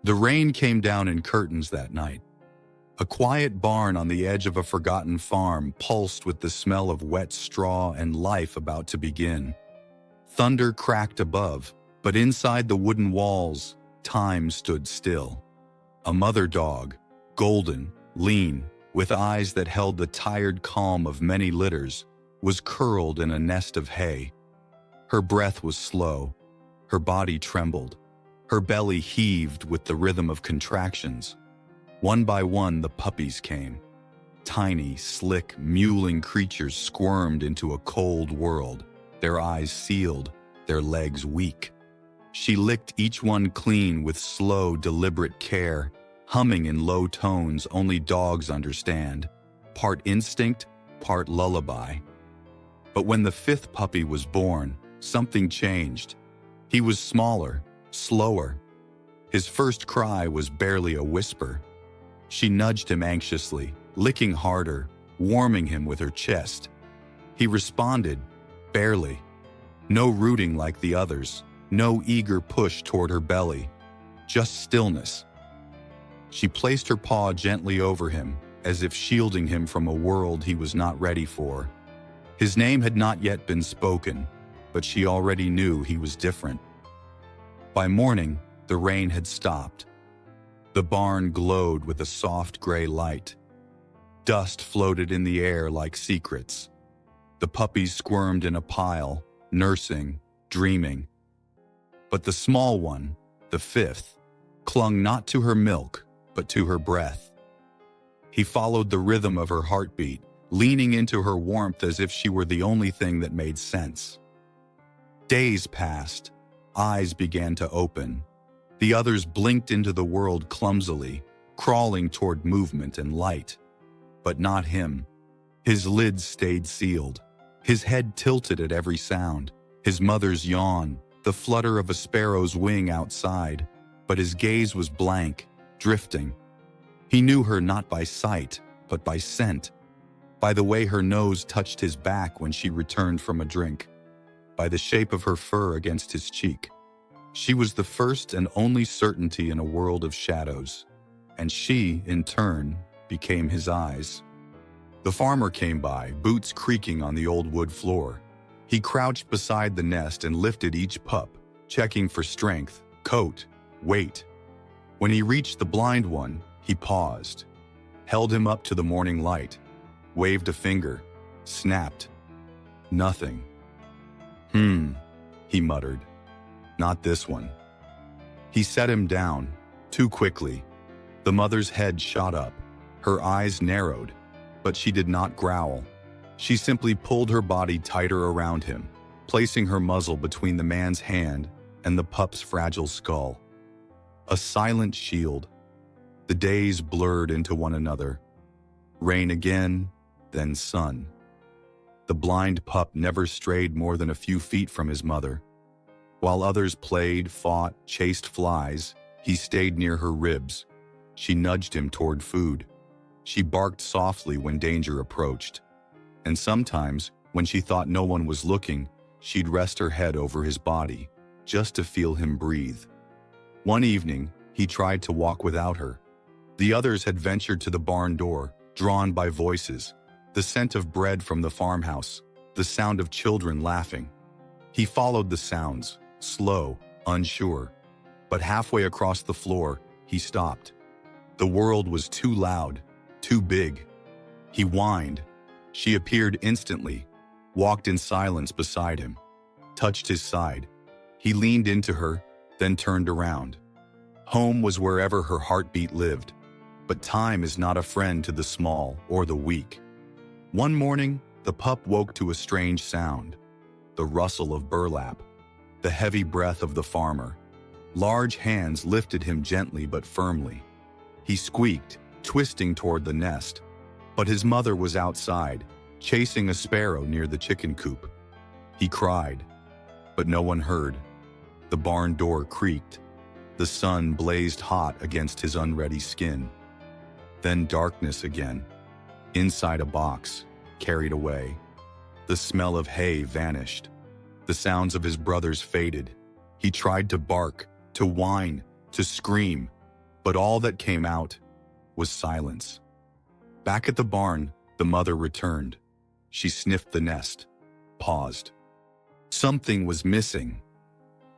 The rain came down in curtains that night. A quiet barn on the edge of a forgotten farm pulsed with the smell of wet straw and life about to begin. Thunder cracked above, but inside the wooden walls, time stood still. A mother dog, golden, lean, with eyes that held the tired calm of many litters, was curled in a nest of hay. Her breath was slow. Her body trembled. Her belly heaved with the rhythm of contractions. One by one, the puppies came. Tiny, slick, mewling creatures squirmed into a cold world, their eyes sealed, their legs weak. She licked each one clean with slow, deliberate care, humming in low tones only dogs understand, part instinct, part lullaby. But when the fifth puppy was born, something changed. He was smaller, slower. His first cry was barely a whisper. She nudged him anxiously, licking harder, warming him with her chest. He responded, barely. No rooting like the others, no eager push toward her belly, just stillness. She placed her paw gently over him, as if shielding him from a world he was not ready for. His name had not yet been spoken, but she already knew he was different. By morning, the rain had stopped. The barn glowed with a soft gray light. Dust floated in the air like secrets. The puppies squirmed in a pile, nursing, dreaming. But the small one, the fifth, clung not to her milk, but to her breath. He followed the rhythm of her heartbeat, leaning into her warmth as if she were the only thing that made sense. Days passed. Eyes began to open. The others blinked into the world clumsily, crawling toward movement and light. But not him. His lids stayed sealed. His head tilted at every sound. His mother's yawn, the flutter of a sparrow's wing outside. But his gaze was blank, drifting. He knew her not by sight, but by scent. By the way her nose touched his back when she returned from a drink. By the shape of her fur against his cheek. She was the first and only certainty in a world of shadows, and she, in turn, became his eyes. The farmer came by, boots creaking on the old wood floor. He crouched beside the nest and lifted each pup, checking for strength, coat, weight. When he reached the blind one, he paused, held him up to the morning light, waved a finger, snapped. Nothing. He muttered. Not this one. He set him down, too quickly. The mother's head shot up, her eyes narrowed, but she did not growl. She simply pulled her body tighter around him, placing her muzzle between the man's hand and the pup's fragile skull. A silent shield. The days blurred into one another. Rain again, then sun. The blind pup never strayed more than a few feet from his mother. While others played, fought, chased flies, he stayed near her ribs. She nudged him toward food. She barked softly when danger approached. And sometimes, when she thought no one was looking, she'd rest her head over his body, just to feel him breathe. One evening, he tried to walk without her. The others had ventured to the barn door, drawn by voices, the scent of bread from the farmhouse, the sound of children laughing. He followed the sounds, slow, unsure. But halfway across the floor, he stopped. The world was too loud, too big. He whined. She appeared instantly, walked in silence beside him, touched his side. He leaned into her, then turned around. Home was wherever her heartbeat lived. But time is not a friend to the small or the weak. One morning, the pup woke to a strange sound. The rustle of burlap, the heavy breath of the farmer. Large hands lifted him gently but firmly. He squeaked, twisting toward the nest. But his mother was outside, chasing a sparrow near the chicken coop. He cried, but no one heard. The barn door creaked. The sun blazed hot against his unready skin. Then darkness again. Inside a box, carried away. The smell of hay vanished. The sounds of his brothers faded. He tried to bark, to whine, to scream, but all that came out was silence. Back at the barn, the mother returned. She sniffed the nest, paused. Something was missing.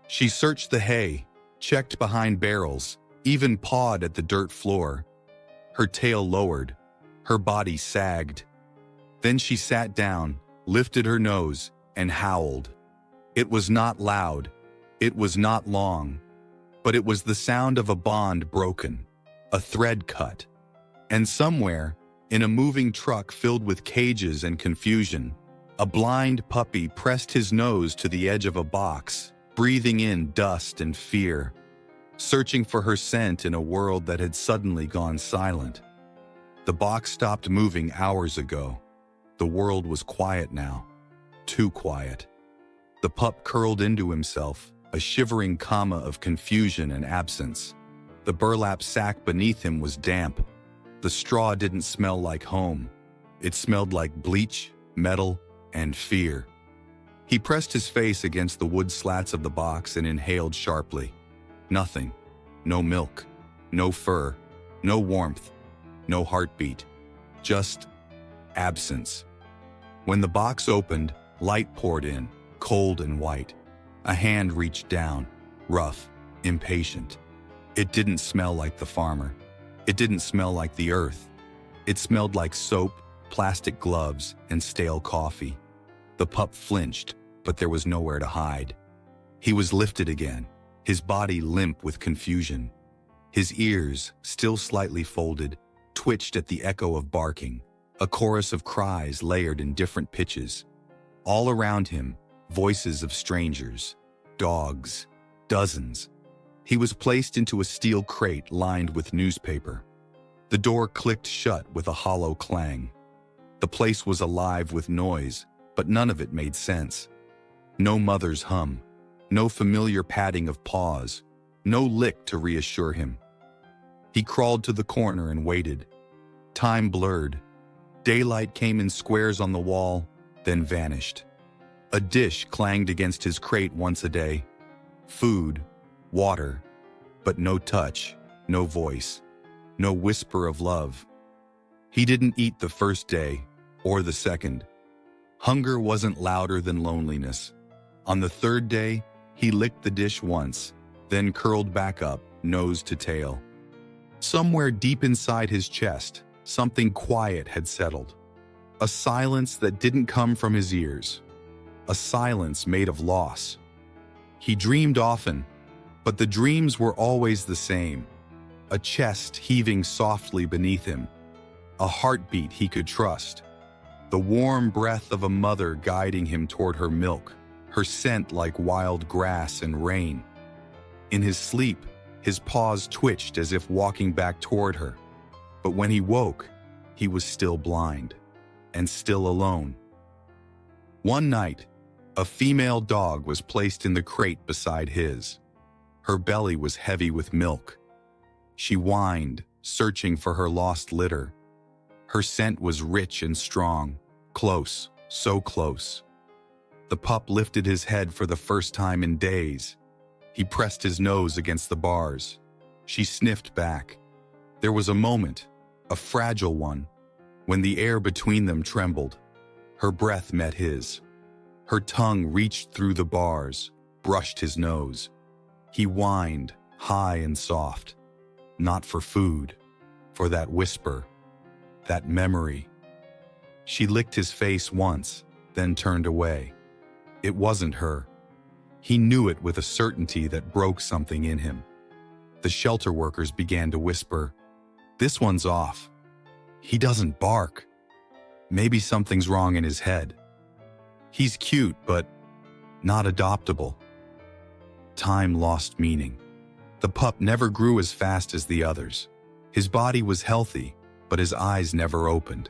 She searched the hay, checked behind barrels, even pawed at the dirt floor. Her tail lowered, her body sagged. Then she sat down, lifted her nose, and howled. It was not loud, it was not long, but it was the sound of a bond broken, a thread cut. And somewhere, in a moving truck filled with cages and confusion, a blind puppy pressed his nose to the edge of a box, breathing in dust and fear, searching for her scent in a world that had suddenly gone silent. The box stopped moving hours ago. The world was quiet now, too quiet. The pup curled into himself, a shivering comma of confusion and absence. The burlap sack beneath him was damp. The straw didn't smell like home. It smelled like bleach, metal, and fear. He pressed his face against the wood slats of the box and inhaled sharply. Nothing. No milk. No fur. No warmth. No heartbeat. Just absence. When the box opened, light poured in, cold and white. A hand reached down, rough, impatient. It didn't smell like the farmer. It didn't smell like the earth. It smelled like soap, plastic gloves, and stale coffee. The pup flinched, but there was nowhere to hide. He was lifted again, his body limp with confusion. His ears, still slightly folded, twitched at the echo of barking, a chorus of cries layered in different pitches. All around him, voices of strangers, dogs, dozens. He was placed into a steel crate lined with newspaper. The door clicked shut with a hollow clang. The place was alive with noise, but none of it made sense. No mother's hum, no familiar patting of paws, no lick to reassure him. He crawled to the corner and waited. Time blurred. Daylight came in squares on the wall, then vanished. A dish clanged against his crate once a day. Food, water, but no touch, no voice, no whisper of love. He didn't eat the first day, or the second. Hunger wasn't louder than loneliness. On the third day, he licked the dish once, then curled back up, nose to tail. Somewhere deep inside his chest, something quiet had settled. A silence that didn't come from his ears. A silence made of loss. He dreamed often, but the dreams were always the same. A chest heaving softly beneath him. A heartbeat he could trust. The warm breath of a mother guiding him toward her milk, her scent like wild grass and rain. In his sleep, his paws twitched as if walking back toward her. But when he woke, he was still blind, and still alone. One night, a female dog was placed in the crate beside his. Her belly was heavy with milk. She whined, searching for her lost litter. Her scent was rich and strong, close, so close. The pup lifted his head for the first time in days. He pressed his nose against the bars. She sniffed back. There was a moment, a fragile one, when the air between them trembled. Her breath met his. Her tongue reached through the bars, brushed his nose. He whined, high and soft. Not for food, for that whisper, that memory. She licked his face once, then turned away. It wasn't her. He knew it with a certainty that broke something in him. The shelter workers began to whisper, "This one's off. He doesn't bark. Maybe something's wrong in his head. He's cute, but not adoptable." Time lost meaning. The pup never grew as fast as the others. His body was healthy, but his eyes never opened.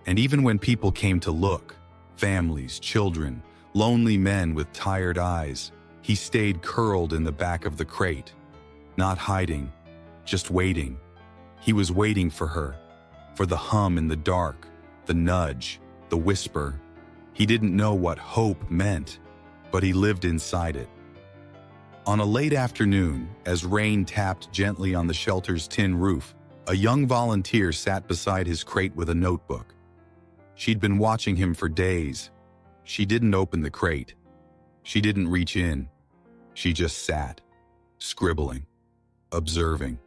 And even when people came to look, families, children, lonely men with tired eyes, he stayed curled in the back of the crate, not hiding, just waiting. He was waiting for her, for the hum in the dark, the nudge, the whisper. He didn't know what hope meant, but he lived inside it. On a late afternoon, as rain tapped gently on the shelter's tin roof, a young volunteer sat beside his crate with a notebook. She'd been watching him for days. She didn't open the crate. She didn't reach in. She just sat, scribbling, observing.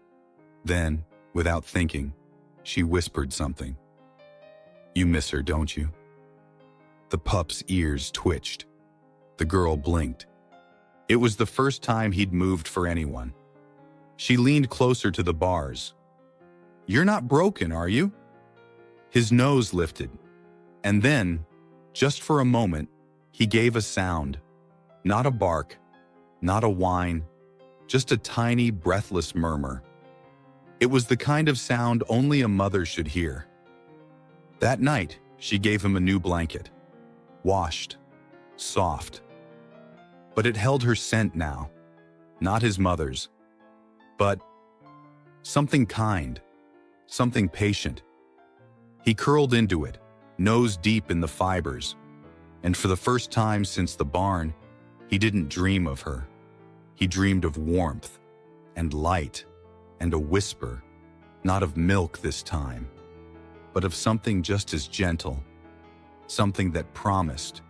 Then, without thinking, she whispered something. "You miss her, don't you?" The pup's ears twitched. The girl blinked. It was the first time he'd moved for anyone. She leaned closer to the bars. "You're not broken, are you?" His nose lifted. And then, just for a moment, he gave a sound. Not a bark, not a whine, just a tiny, breathless murmur. It was the kind of sound only a mother should hear. That night, she gave him a new blanket. Washed, soft. But it held her scent now, not his mother's. But something kind, something patient. He curled into it, nose deep in the fibers, and for the first time since the barn, he didn't dream of her. He dreamed of warmth and light and a whisper, not of milk this time, but of something just as gentle, something that promised.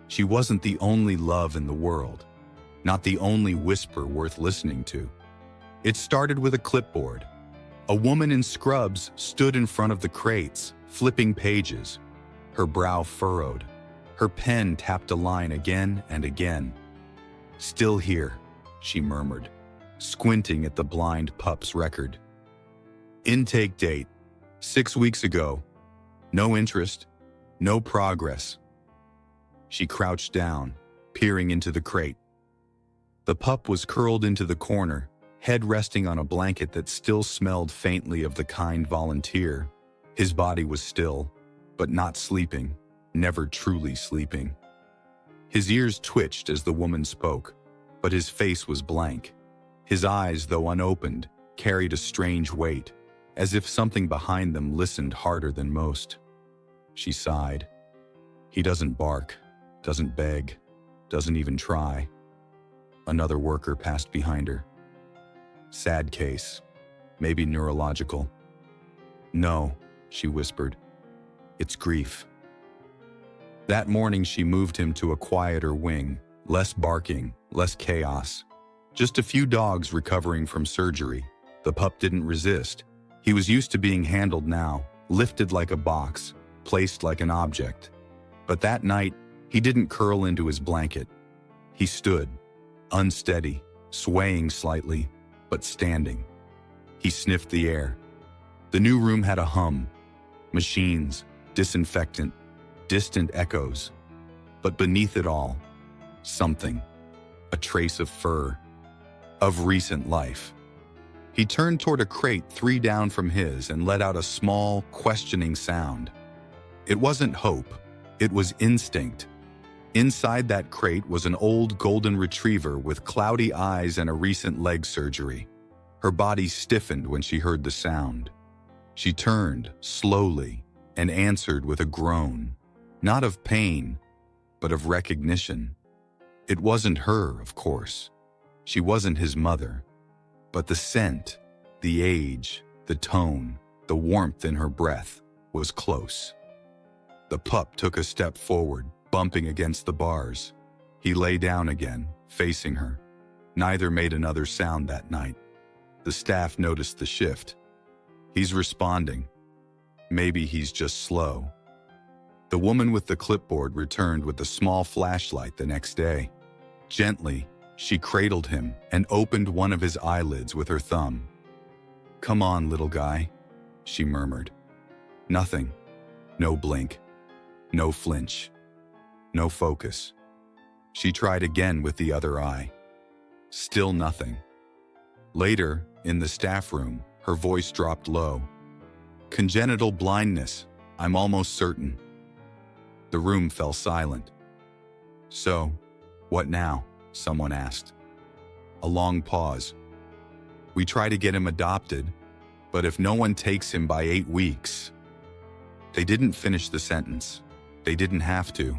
She wasn't the only love in the world, not the only whisper worth listening to. It started with a clipboard. A woman in scrubs stood in front of the crates, flipping pages, her brow furrowed. Her pen tapped a line again and again. "Still here," she murmured, squinting at the blind pup's record. Intake date, 6 weeks ago. No interest, no progress. She crouched down, peering into the crate. The pup was curled into the corner, head resting on a blanket that still smelled faintly of the kind volunteer. His body was still, but not sleeping, never truly sleeping. His ears twitched as the woman spoke, but his face was blank. His eyes, though unopened, carried a strange weight, as if something behind them listened harder than most. She sighed. "He doesn't bark, doesn't beg, doesn't even try." Another worker passed behind her. "Sad case, maybe neurological." "No," she whispered. "It's grief." That morning she moved him to a quieter wing, less barking, less chaos. Just a few dogs recovering from surgery. The pup didn't resist. He was used to being handled now, lifted like a box, placed like an object. But that night, he didn't curl into his blanket. He stood, unsteady, swaying slightly, but standing. He sniffed the air. The new room had a hum. Machines, disinfectant, distant echoes. But beneath it all, something. A trace of fur. Of recent life. He turned toward a crate 3 down from his and let out a small, questioning sound. It wasn't hope. It was instinct. Inside that crate was an old golden retriever with cloudy eyes and a recent leg surgery. Her body stiffened when she heard the sound. She turned, slowly, and answered with a groan. Not of pain, but of recognition. It wasn't her, of course. She wasn't his mother. But the scent, the age, the tone, the warmth in her breath was close. The pup took a step forward, bumping against the bars. He lay down again, facing her. Neither made another sound that night. The staff noticed the shift. He's responding. Maybe he's just slow. The woman with the clipboard returned with a small flashlight the next day. Gently, she cradled him and opened one of his eyelids with her thumb. "Come on, little guy," she murmured. Nothing. No blink. No flinch. No focus. She tried again with the other eye. Still nothing. Later, in the staff room, her voice dropped low. "Congenital blindness, I'm almost certain." The room fell silent. "So, what now?" someone asked. A long pause. "We try to get him adopted, but if no one takes him by 8 weeks..." They didn't finish the sentence. They didn't have to.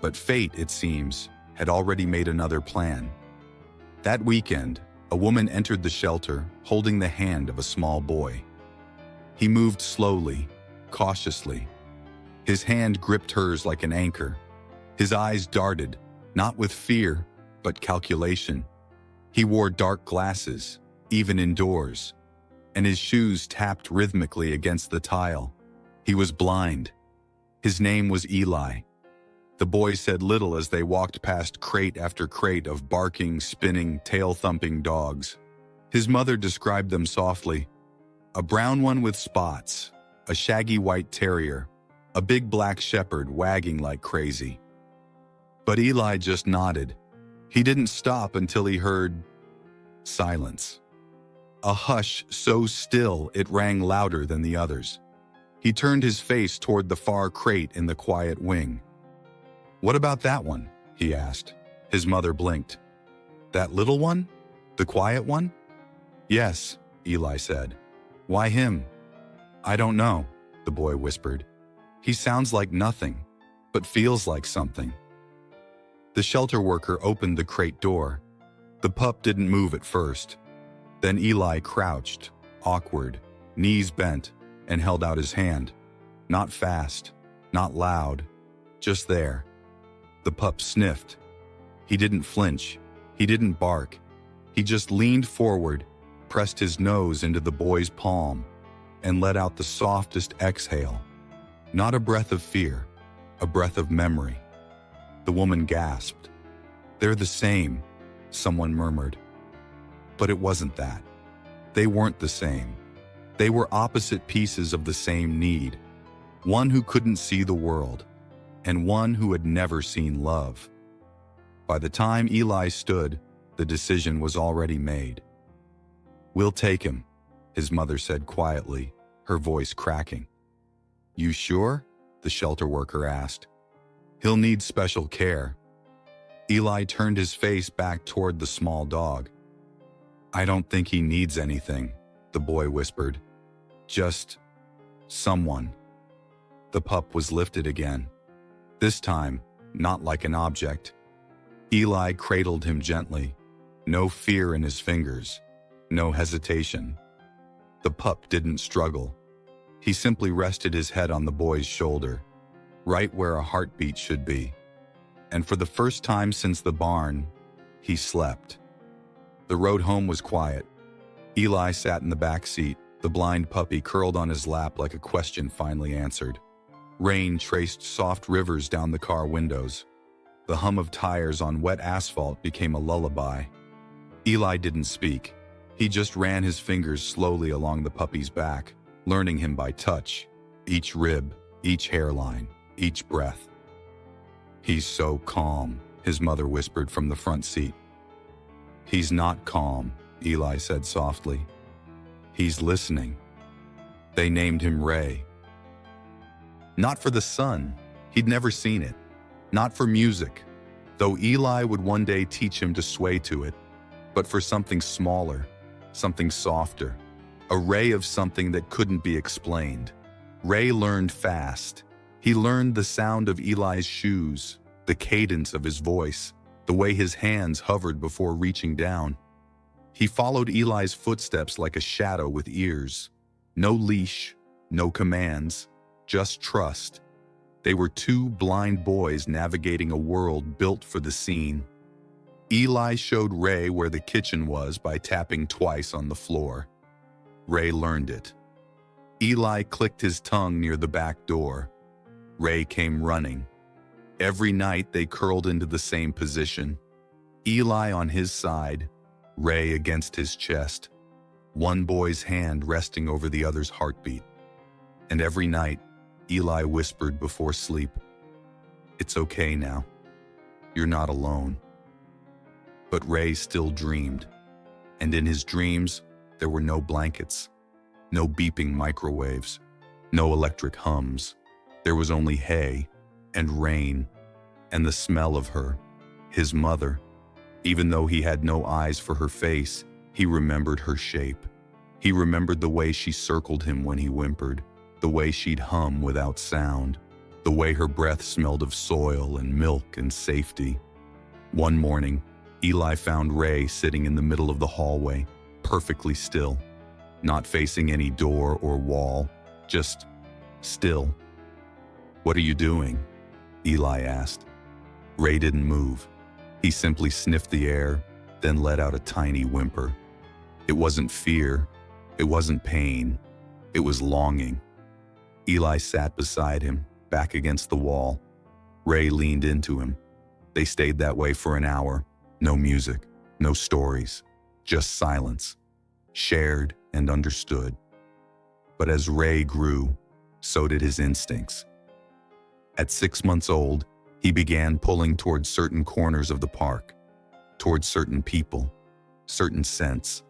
But fate, it seems, had already made another plan. That weekend, a woman entered the shelter holding the hand of a small boy. He moved slowly, cautiously. His hand gripped hers like an anchor. His eyes darted, not with fear, but calculation. He wore dark glasses, even indoors, and his shoes tapped rhythmically against the tile. He was blind. His name was Eli. The boy said little as they walked past crate after crate of barking, spinning, tail-thumping dogs. His mother described them softly. A brown one with spots, a shaggy white terrier, a big black shepherd wagging like crazy. But Eli just nodded. He didn't stop until he heard silence. A hush so still it rang louder than the others. He turned his face toward the far crate in the quiet wing. "What about that one?" he asked. His mother blinked. "That little one? The quiet one?" "Yes," Eli said. "Why him?" "I don't know," the boy whispered. "He sounds like nothing, but feels like something." The shelter worker opened the crate door. The pup didn't move at first. Then Eli crouched, awkward, knees bent, and held out his hand. Not fast, not loud, just there. The pup sniffed. He didn't flinch. He didn't bark. He just leaned forward, pressed his nose into the boy's palm, and let out the softest exhale. Not a breath of fear, a breath of memory. The woman gasped. "They're the same," someone murmured. But it wasn't that. They weren't the same. They were opposite pieces of the same need. One who couldn't see the world, and one who had never seen love. By the time Eli stood, the decision was already made. "We'll take him," his mother said quietly, her voice cracking. "You sure?" the shelter worker asked. "He'll need special care." Eli turned his face back toward the small dog. "I don't think he needs anything," the boy whispered. "Just someone." The pup was lifted again. This time, not like an object. Eli cradled him gently. No fear in his fingers. No hesitation. The pup didn't struggle. He simply rested his head on the boy's shoulder, right where a heartbeat should be. And for the first time since the barn, he slept. The road home was quiet. Eli sat in the back seat, the blind puppy curled on his lap like a question finally answered. Rain traced soft rivers down the car windows. The hum of tires on wet asphalt became a lullaby. Eli didn't speak. He just ran his fingers slowly along the puppy's back, learning him by touch, each rib, each hairline, each breath. "He's so calm," his mother whispered from the front seat. "He's not calm," Eli said softly. "He's listening." They named him Ray. Not for the sun. He'd never seen it. Not for music, though Eli would one day teach him to sway to it, but for something smaller, something softer, a ray of something that couldn't be explained. Ray learned fast. He learned the sound of Eli's shoes, the cadence of his voice, the way his hands hovered before reaching down. He followed Eli's footsteps like a shadow with ears. No leash, no commands, just trust. They were two blind boys navigating a world built for the scene. Eli showed Ray where the kitchen was by tapping twice on the floor. Ray learned it. Eli clicked his tongue near the back door. Ray came running. Every night they curled into the same position. Eli on his side, Ray against his chest, one boy's hand resting over the other's heartbeat. And every night, Eli whispered before sleep, "It's okay now. You're not alone." But Ray still dreamed. And in his dreams, there were no blankets, no beeping microwaves, no electric hums. There was only hay and rain and the smell of her, his mother. Even though he had no eyes for her face, he remembered her shape. He remembered the way she circled him when he whimpered, the way she'd hum without sound, the way her breath smelled of soil and milk and safety. One morning, Eli found Ray sitting in the middle of the hallway, perfectly still, not facing any door or wall, just still. "What are you doing?" Eli asked. Ray didn't move. He simply sniffed the air, then let out a tiny whimper. It wasn't fear. It wasn't pain. It was longing. Eli sat beside him, back against the wall. Ray leaned into him. They stayed that way for an hour. No music, no stories, just silence, shared and understood. But as Ray grew, so did his instincts. At 6 months old, he began pulling towards certain corners of the park, towards certain people, certain scents.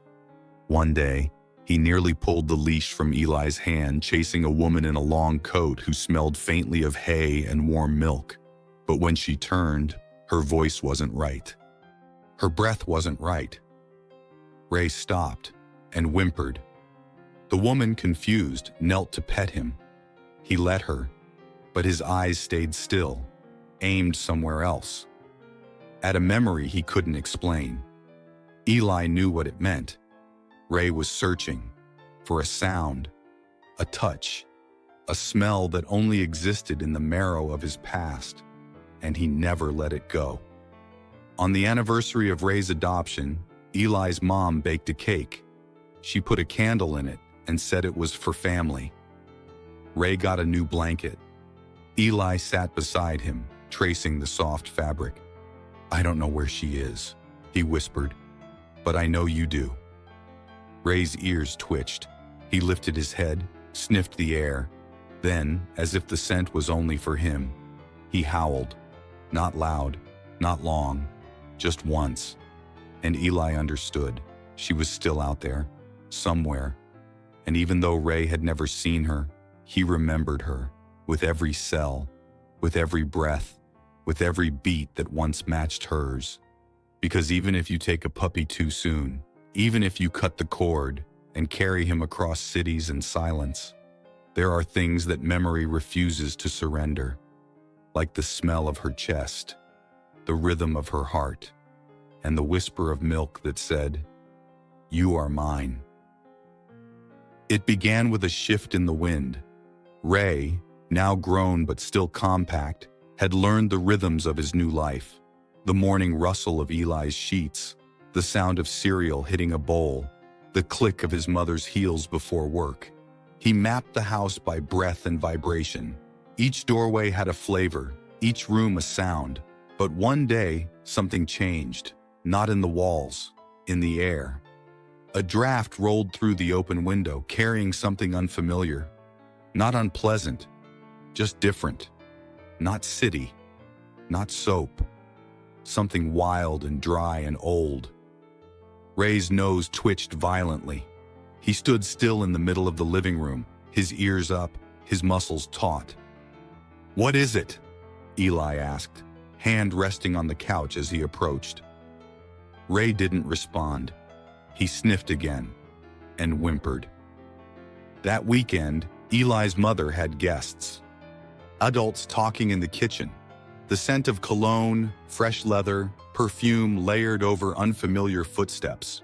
One day, he nearly pulled the leash from Eli's hand, chasing a woman in a long coat who smelled faintly of hay and warm milk. But when she turned, her voice wasn't right. Her breath wasn't right. Ray stopped and whimpered. The woman, confused, knelt to pet him. He let her, but his eyes stayed still, aimed somewhere else. At a memory he couldn't explain. Eli knew what it meant. Ray was searching for a sound, a touch, a smell that only existed in the marrow of his past, and he never let it go. On the anniversary of Ray's adoption, Eli's mom baked a cake. She put a candle in it and said it was for family. Ray got a new blanket. Eli sat beside him, tracing the soft fabric. "I don't know where she is," he whispered, "but I know you do." Ray's ears twitched. He lifted his head, sniffed the air. Then, as if the scent was only for him, he howled. Not loud, not long, just once. And Eli understood. She was still out there, somewhere. And even though Ray had never seen her, he remembered her, with every cell, with every breath, with every beat that once matched hers. Because even if you take a puppy too soon, even if you cut the cord and carry him across cities in silence, there are things that memory refuses to surrender, like the smell of her chest, the rhythm of her heart, and the whisper of milk that said, "You are mine." It began with a shift in the wind. Ray, now grown but still compact, had learned the rhythms of his new life. The morning rustle of Eli's sheets, the sound of cereal hitting a bowl, the click of his mother's heels before work. He mapped the house by breath and vibration. Each doorway had a flavor, each room a sound. But one day, something changed. Not in the walls, in the air. A draft rolled through the open window, carrying something unfamiliar. Not unpleasant, just different. Not city, not soap. Something wild and dry and old. Ray's nose twitched violently. He stood still in the middle of the living room, his ears up, his muscles taut. "What is it?" Eli asked, hand resting on the couch as he approached. Ray didn't respond. He sniffed again and whimpered. That weekend, Eli's mother had guests. Adults talking in the kitchen. The scent of cologne, fresh leather, perfume layered over unfamiliar footsteps.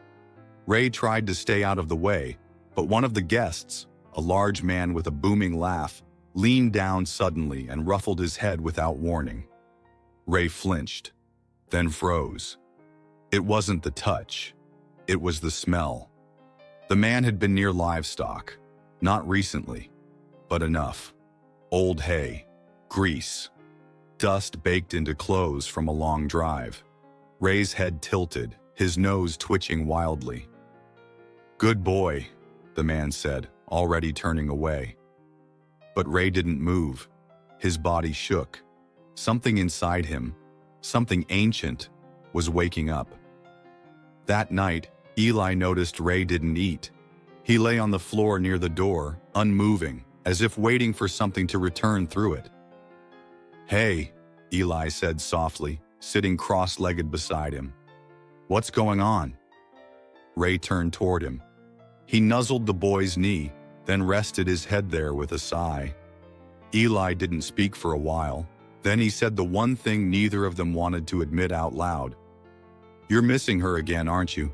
Ray tried to stay out of the way, but one of the guests, a large man with a booming laugh, leaned down suddenly and ruffled his head without warning. Ray flinched, then froze. It wasn't the touch. It was the smell. The man had been near livestock, not recently, but enough. Old hay, grease, dust baked into clothes from a long drive. Ray's head tilted, his nose twitching wildly. "Good boy," the man said, already turning away. But Ray didn't move. His body shook. Something inside him, something ancient, was waking up. That night, Eli noticed Ray didn't eat. He lay on the floor near the door, unmoving, as if waiting for something to return through it. "Hey," Eli said softly, sitting cross-legged beside him. "What's going on?" Ray turned toward him. He nuzzled the boy's knee, then rested his head there with a sigh. Eli didn't speak for a while. Then he said the one thing neither of them wanted to admit out loud. You're missing her again, aren't you?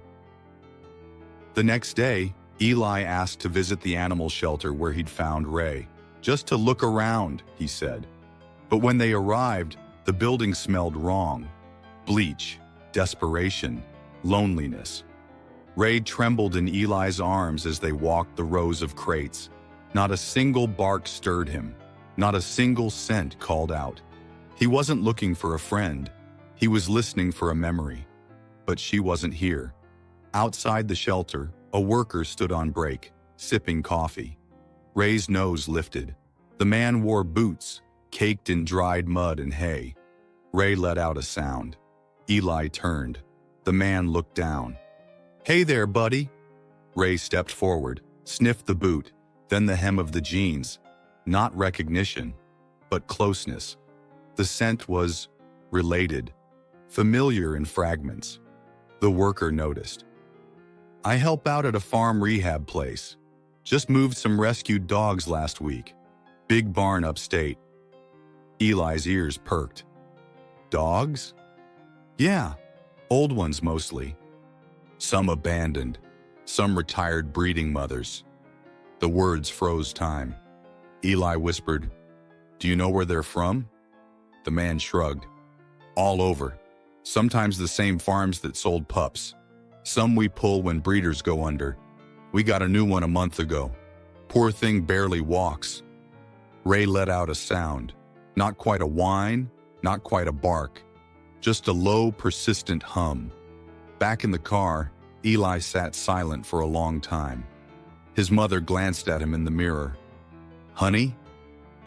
The next day, Eli asked to visit the animal shelter where he'd found Ray. Just to look around, he said. But when they arrived, the building smelled wrong. Bleach, desperation, loneliness. Ray trembled in Eli's arms as they walked the rows of crates. Not a single bark stirred him. Not a single scent called out. He wasn't looking for a friend. He was listening for a memory. But she wasn't here. Outside the shelter, a worker stood on break, sipping coffee. Ray's nose lifted. The man wore boots, caked in dried mud and hay. Ray let out a sound. Eli turned. The man looked down. "Hey there, buddy." Ray stepped forward, sniffed the boot, then the hem of the jeans. Not recognition, but closeness. The scent was related, familiar in fragments. The worker noticed. "I help out at a farm rehab place. Just moved some rescued dogs last week. Big barn upstate." Eli's ears perked. "Dogs?" "Yeah, old ones mostly. Some abandoned, some retired breeding mothers." The words froze time. Eli whispered, "Do you know where they're from?" The man shrugged. "All over. Sometimes the same farms that sold pups. Some we pull when breeders go under. We got a new one a month ago. Poor thing barely walks." Ray let out a sound. Not quite a whine, not quite a bark. Just a low, persistent hum. Back in the car, Eli sat silent for a long time. His mother glanced at him in the mirror. "Honey?"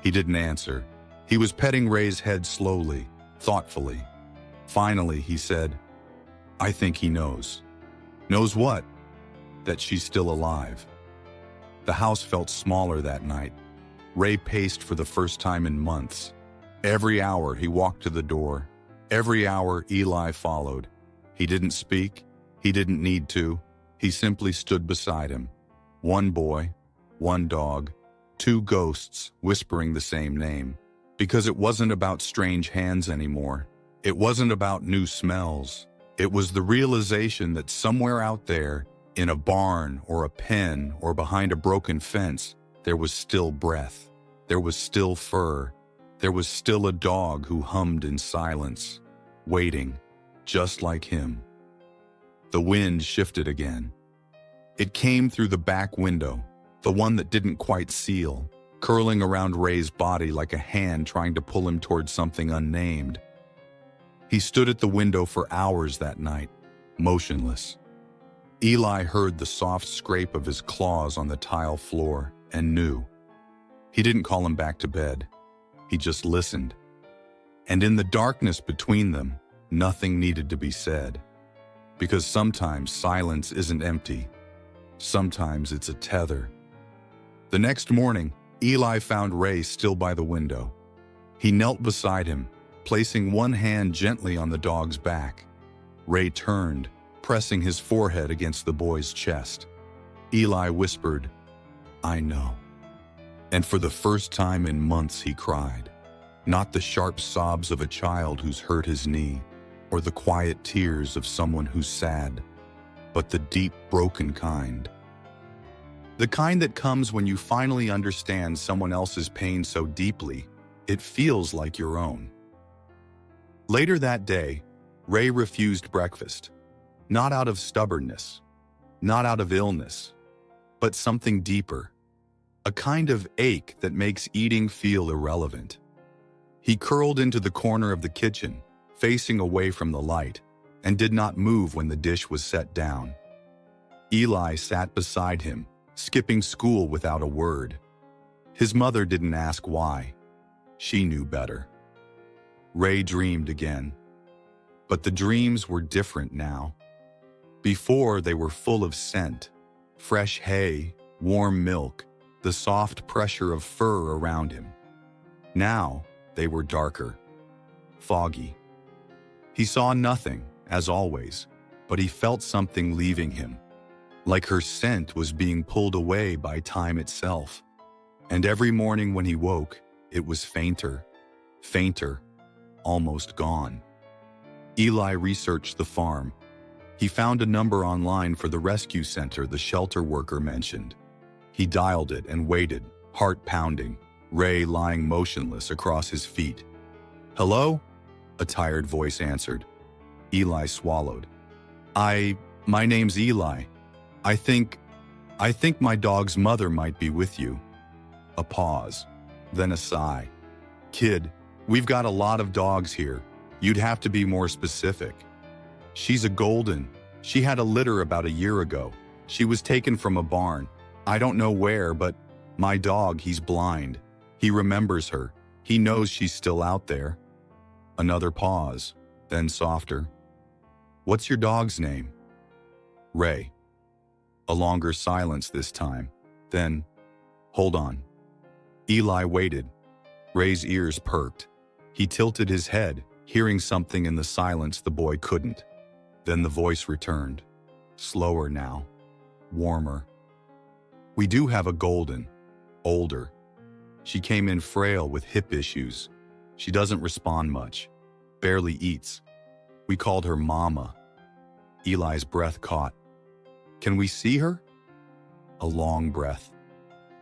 He didn't answer. He was petting Ray's head slowly, thoughtfully. Finally, he said, "I think he knows." "Knows what?" "That she's still alive." The house felt smaller that night. Ray paced for the first time in months. Every hour he walked to the door. Every hour Eli followed. He didn't speak. He didn't need to. He simply stood beside him. One boy, one dog, two ghosts whispering the same name. Because it wasn't about strange hands anymore. It wasn't about new smells. It was the realization that somewhere out there, in a barn or a pen or behind a broken fence, there was still breath. There was still fur. There was still a dog who hummed in silence, waiting, just like him. The wind shifted again. It came through the back window, the one that didn't quite seal, curling around Ray's body like a hand trying to pull him towards something unnamed. He stood at the window for hours that night, motionless. Eli heard the soft scrape of his claws on the tile floor and knew. He didn't call him back to bed. He just listened. And in the darkness between them, nothing needed to be said. Because sometimes silence isn't empty. Sometimes it's a tether. The next morning, Eli found Ray still by the window. He knelt beside him, placing one hand gently on the dog's back. Ray turned, pressing his forehead against the boy's chest. Eli whispered, "I know." And for the first time in months he cried. Not the sharp sobs of a child who's hurt his knee, or the quiet tears of someone who's sad, but the deep, broken kind. The kind that comes when you finally understand someone else's pain so deeply, it feels like your own. Later that day, Ray refused breakfast. Not out of stubbornness, not out of illness, but something deeper. A kind of ache that makes eating feel irrelevant. He curled into the corner of the kitchen, facing away from the light, and did not move when the dish was set down. Eli sat beside him, skipping school without a word. His mother didn't ask why. She knew better. Ray dreamed again. But the dreams were different now. Before, they were full of scent, fresh hay, warm milk, the soft pressure of fur around him. Now, they were darker, foggy. He saw nothing, as always, but he felt something leaving him, like her scent was being pulled away by time itself. And every morning when he woke, it was fainter, fainter, almost gone. Eli researched the farm, He found a number online for the rescue center the shelter worker mentioned. He dialed it and waited, heart pounding, Ray lying motionless across his feet. "Hello?" a tired voice answered. Eli swallowed. My name's Eli. I think my dog's mother might be with you." A pause, then a sigh. "Kid, we've got a lot of dogs here. You'd have to be more specific." "She's a golden. She had a litter about a year ago. She was taken from a barn. I don't know where, but my dog, he's blind. He remembers her. He knows she's still out there." Another pause, then softer. "What's your dog's name?" "Ray." A longer silence this time. Then, "Hold on." Eli waited. Ray's ears perked. He tilted his head, hearing something in the silence the boy couldn't. Then the voice returned. Slower now. Warmer. "We do have a golden. Older. She came in frail with hip issues. She doesn't respond much. Barely eats. We called her Mama." Eli's breath caught. "Can we see her?" A long breath.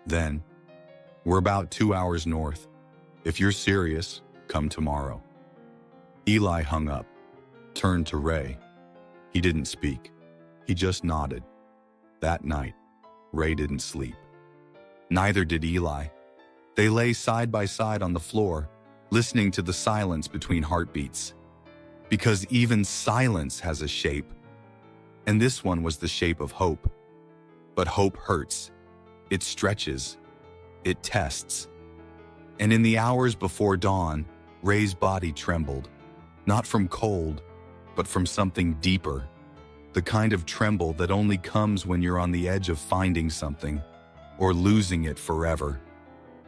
Then, "We're about 2 hours north. If you're serious, come tomorrow." Eli hung up, turned to Ray. He didn't speak. He just nodded. That night, Ray didn't sleep. Neither did Eli. They lay side by side on the floor, listening to the silence between heartbeats. Because even silence has a shape. And this one was the shape of hope. But hope hurts. It stretches. It tests. And in the hours before dawn, Ray's body trembled. Not from cold, but from something deeper. The kind of tremble that only comes when you're on the edge of finding something, or losing it forever.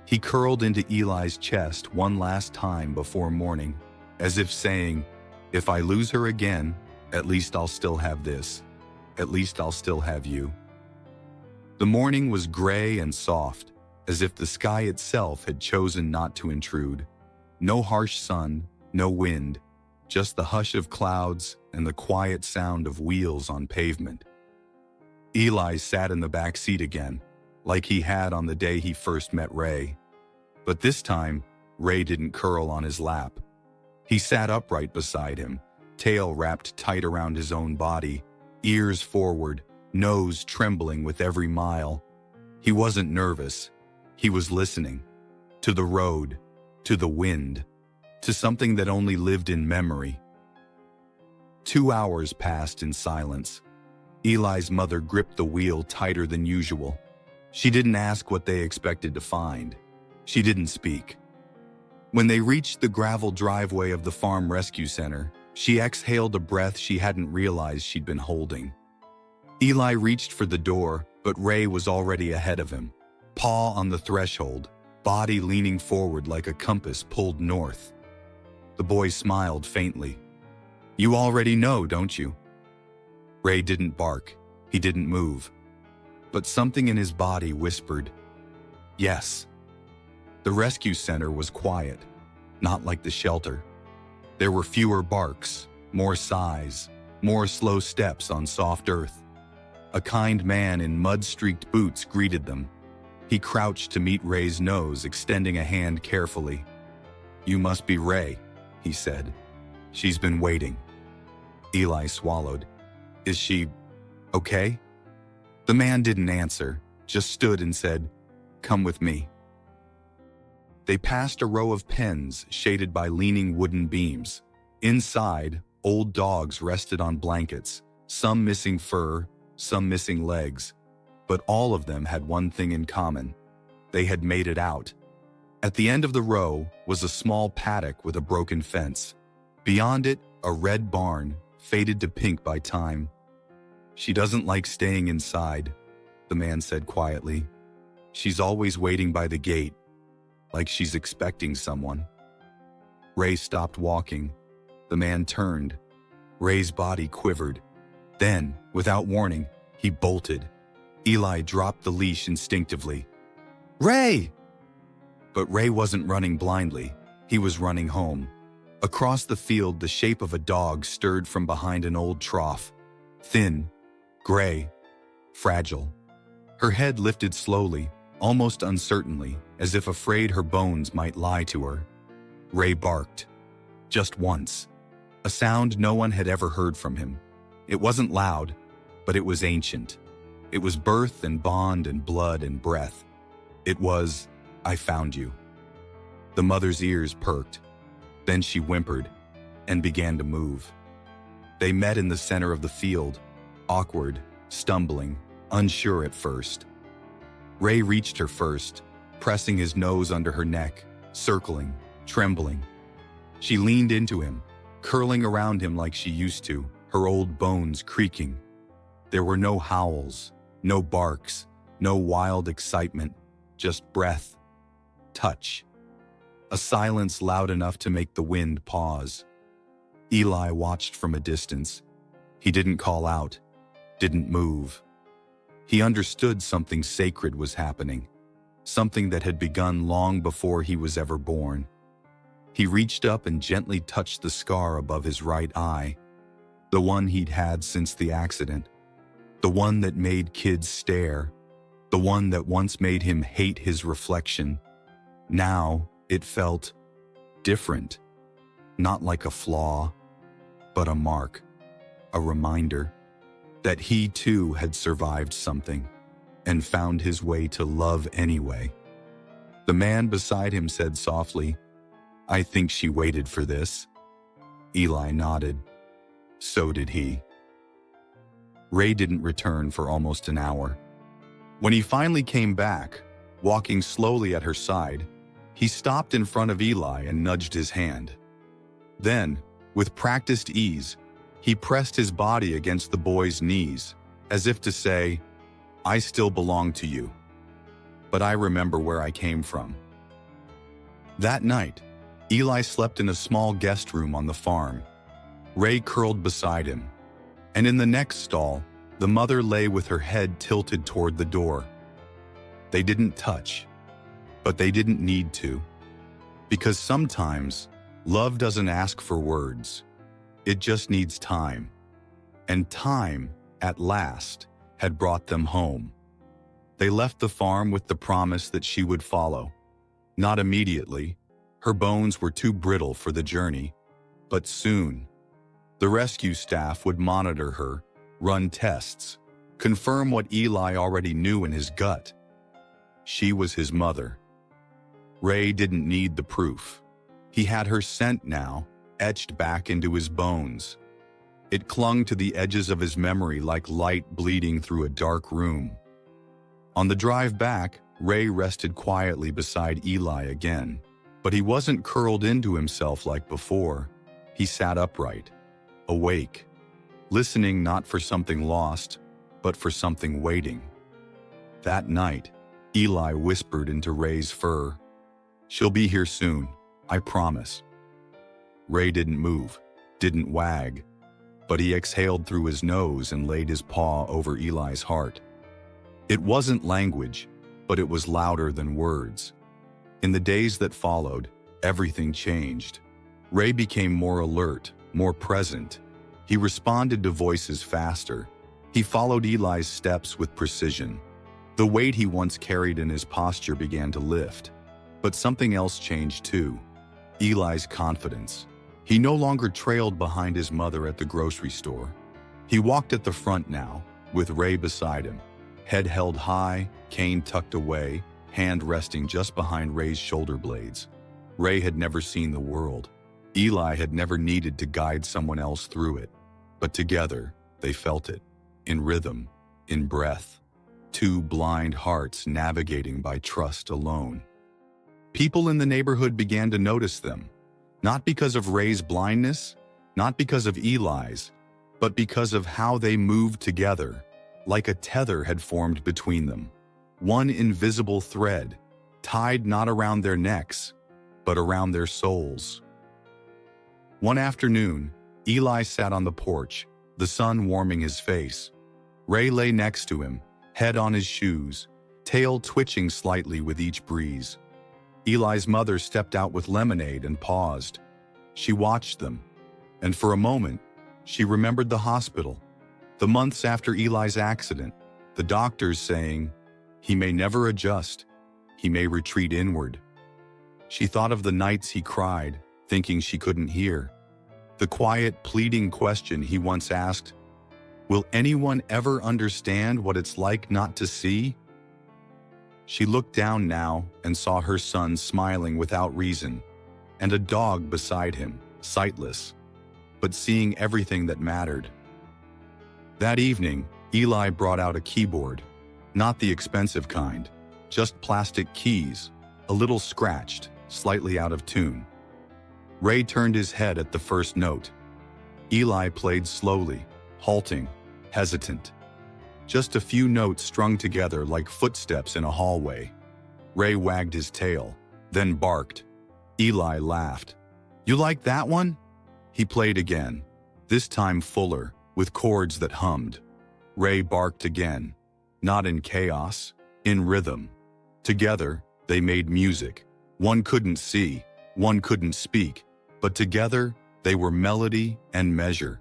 He curled into Eli's chest one last time before morning, as if saying, "If I lose her again, at least I'll still have this. At least I'll still have you." The morning was gray and soft, as if the sky itself had chosen not to intrude. No harsh sun, no wind, just the hush of clouds and the quiet sound of wheels on pavement. Eli sat in the back seat again, like he had on the day he first met Ray. But this time, Ray didn't curl on his lap. He sat upright beside him, tail wrapped tight around his own body, ears forward, nose trembling with every mile. He wasn't nervous. He was listening. To the road, to the wind, to something that only lived in memory. 2 hours passed in silence. Eli's mother gripped the wheel tighter than usual. She didn't ask what they expected to find. She didn't speak. When they reached the gravel driveway of the farm rescue center, she exhaled a breath she hadn't realized she'd been holding. Eli reached for the door, but Ray was already ahead of him, paw on the threshold, body leaning forward like a compass pulled north. The boy smiled faintly. "You already know, don't you?" Ray didn't bark. He didn't move. But something in his body whispered, "Yes." The rescue center was quiet, not like the shelter. There were fewer barks, more sighs, more slow steps on soft earth. A kind man in mud-streaked boots greeted them. He crouched to meet Ray's nose, extending a hand carefully. "You must be Ray," he said. "She's been waiting." Eli swallowed. "Is she okay?" The man didn't answer, just stood and said, "Come with me." They passed a row of pens shaded by leaning wooden beams. Inside, old dogs rested on blankets, some missing fur, some missing legs. But all of them had one thing in common. They had made it out. At the end of the row was a small paddock with a broken fence. Beyond it, a red barn, faded to pink by time. "She doesn't like staying inside," the man said quietly. "She's always waiting by the gate, like she's expecting someone." Ray stopped walking. The man turned. Ray's body quivered. Then, without warning, he bolted. Eli dropped the leash instinctively. "Ray!" But Ray wasn't running blindly. He was running home. Across the field, the shape of a dog stirred from behind an old trough. Thin, gray, fragile. Her head lifted slowly, almost uncertainly, as if afraid her bones might lie to her. Ray barked. Just once. A sound no one had ever heard from him. It wasn't loud, but it was ancient. It was birth and bond and blood and breath. It was, "I found you." The mother's ears perked. Then she whimpered and began to move. They met in the center of the field, awkward, stumbling, unsure at first. Ray reached her first, pressing his nose under her neck, circling, trembling. She leaned into him, curling around him like she used to, her old bones creaking. There were no howls, no barks, no wild excitement, just breath, touch. A silence loud enough to make the wind pause. Eli watched from a distance. He didn't call out, didn't move. He understood something sacred was happening, something that had begun long before he was ever born. He reached up and gently touched the scar above his right eye, the one he'd had since the accident, the one that made kids stare, the one that once made him hate his reflection. Now it felt different, not like a flaw, but a mark, a reminder that he too had survived something and found his way to love anyway. The man beside him said softly, "I think she waited for this." Eli nodded. So did he. Ray didn't return for almost an hour. When he finally came back, walking slowly at her side, he stopped in front of Eli and nudged his hand. Then, with practiced ease, he pressed his body against the boy's knees, as if to say, "I still belong to you, but I remember where I came from." That night, Eli slept in a small guest room on the farm. Ray curled beside him, and in the next stall, the mother lay with her head tilted toward the door. They didn't touch, but they didn't need to, because sometimes love doesn't ask for words. It just needs time. And time, at last, had brought them home. They left the farm with the promise that she would follow. Not immediately. Her bones were too brittle for the journey. But soon. The rescue staff would monitor her, run tests, confirm what Eli already knew in his gut. She was his mother. Ray didn't need the proof. He had her scent now, etched back into his bones. It clung to the edges of his memory like light bleeding through a dark room. On the drive back, Ray rested quietly beside Eli again. But he wasn't curled into himself like before. He sat upright, awake, listening not for something lost, but for something waiting. That night, Eli whispered into Ray's fur, "She'll be here soon, I promise." Ray didn't move, didn't wag, but he exhaled through his nose and laid his paw over Eli's heart. It wasn't language, but it was louder than words. In the days that followed, everything changed. Ray became more alert, more present. He responded to voices faster. He followed Eli's steps with precision. The weight he once carried in his posture began to lift. But something else changed too. Eli's confidence. He no longer trailed behind his mother at the grocery store. He walked at the front now, with Ray beside him. Head held high, cane tucked away, hand resting just behind Ray's shoulder blades. Ray had never seen the world. Eli had never needed to guide someone else through it. But together, they felt it. In rhythm, in breath. Two blind hearts navigating by trust alone. People in the neighborhood began to notice them. Not because of Ray's blindness, not because of Eli's, but because of how they moved together, like a tether had formed between them. One invisible thread, tied not around their necks, but around their souls. One afternoon, Eli sat on the porch, the sun warming his face. Ray lay next to him, head on his shoes, tail twitching slightly with each breeze. Eli's mother stepped out with lemonade and paused. She watched them, and for a moment, she remembered the hospital, The months after Eli's accident, the doctors saying, he may never adjust, he may retreat inward. She thought of the nights he cried, thinking she couldn't hear. The quiet, pleading question he once asked, will anyone ever understand what it's like not to see? She looked down now and saw her son smiling without reason, and a dog beside him, sightless, but seeing everything that mattered. That evening, Eli brought out a keyboard, not the expensive kind, just plastic keys, a little scratched, slightly out of tune. Ray turned his head at the first note. Eli played slowly, halting, hesitant. Just a few notes strung together like footsteps in a hallway. Ray wagged his tail, then barked. Eli laughed. You like that one? He played again, this time fuller, with chords that hummed. Ray barked again, not in chaos, in rhythm. Together, they made music. One couldn't see, one couldn't speak, but together, they were melody and measure.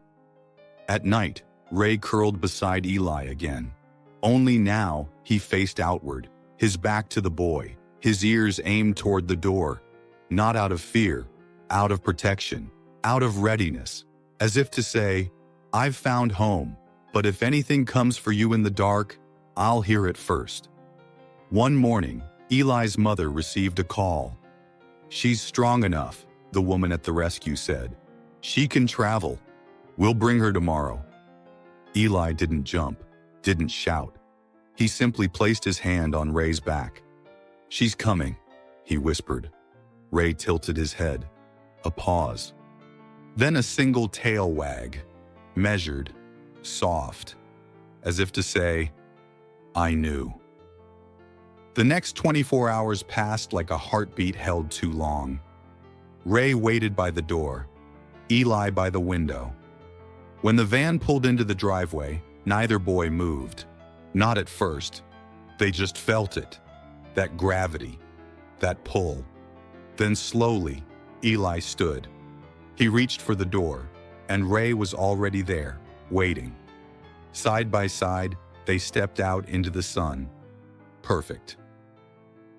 At night, Ray curled beside Eli again. Only now, he faced outward, his back to the boy, his ears aimed toward the door, not out of fear, out of protection, out of readiness, as if to say, I've found home, but if anything comes for you in the dark, I'll hear it first. One morning, Eli's mother received a call. She's strong enough, the woman at the rescue said. She can travel. We'll bring her tomorrow. Eli didn't jump, didn't shout. He simply placed his hand on Ray's back. She's coming, he whispered. Ray tilted his head. A pause. Then a single tail wag, measured, soft, as if to say, I knew. The next 24 hours passed like a heartbeat held too long. Ray waited by the door, Eli by the window. When the van pulled into the driveway, neither boy moved. Not at first. They just felt it. That gravity, that pull. Then slowly, Eli stood. He reached for the door, and Ray was already there, waiting. Side by side, they stepped out into the sun. Perfect.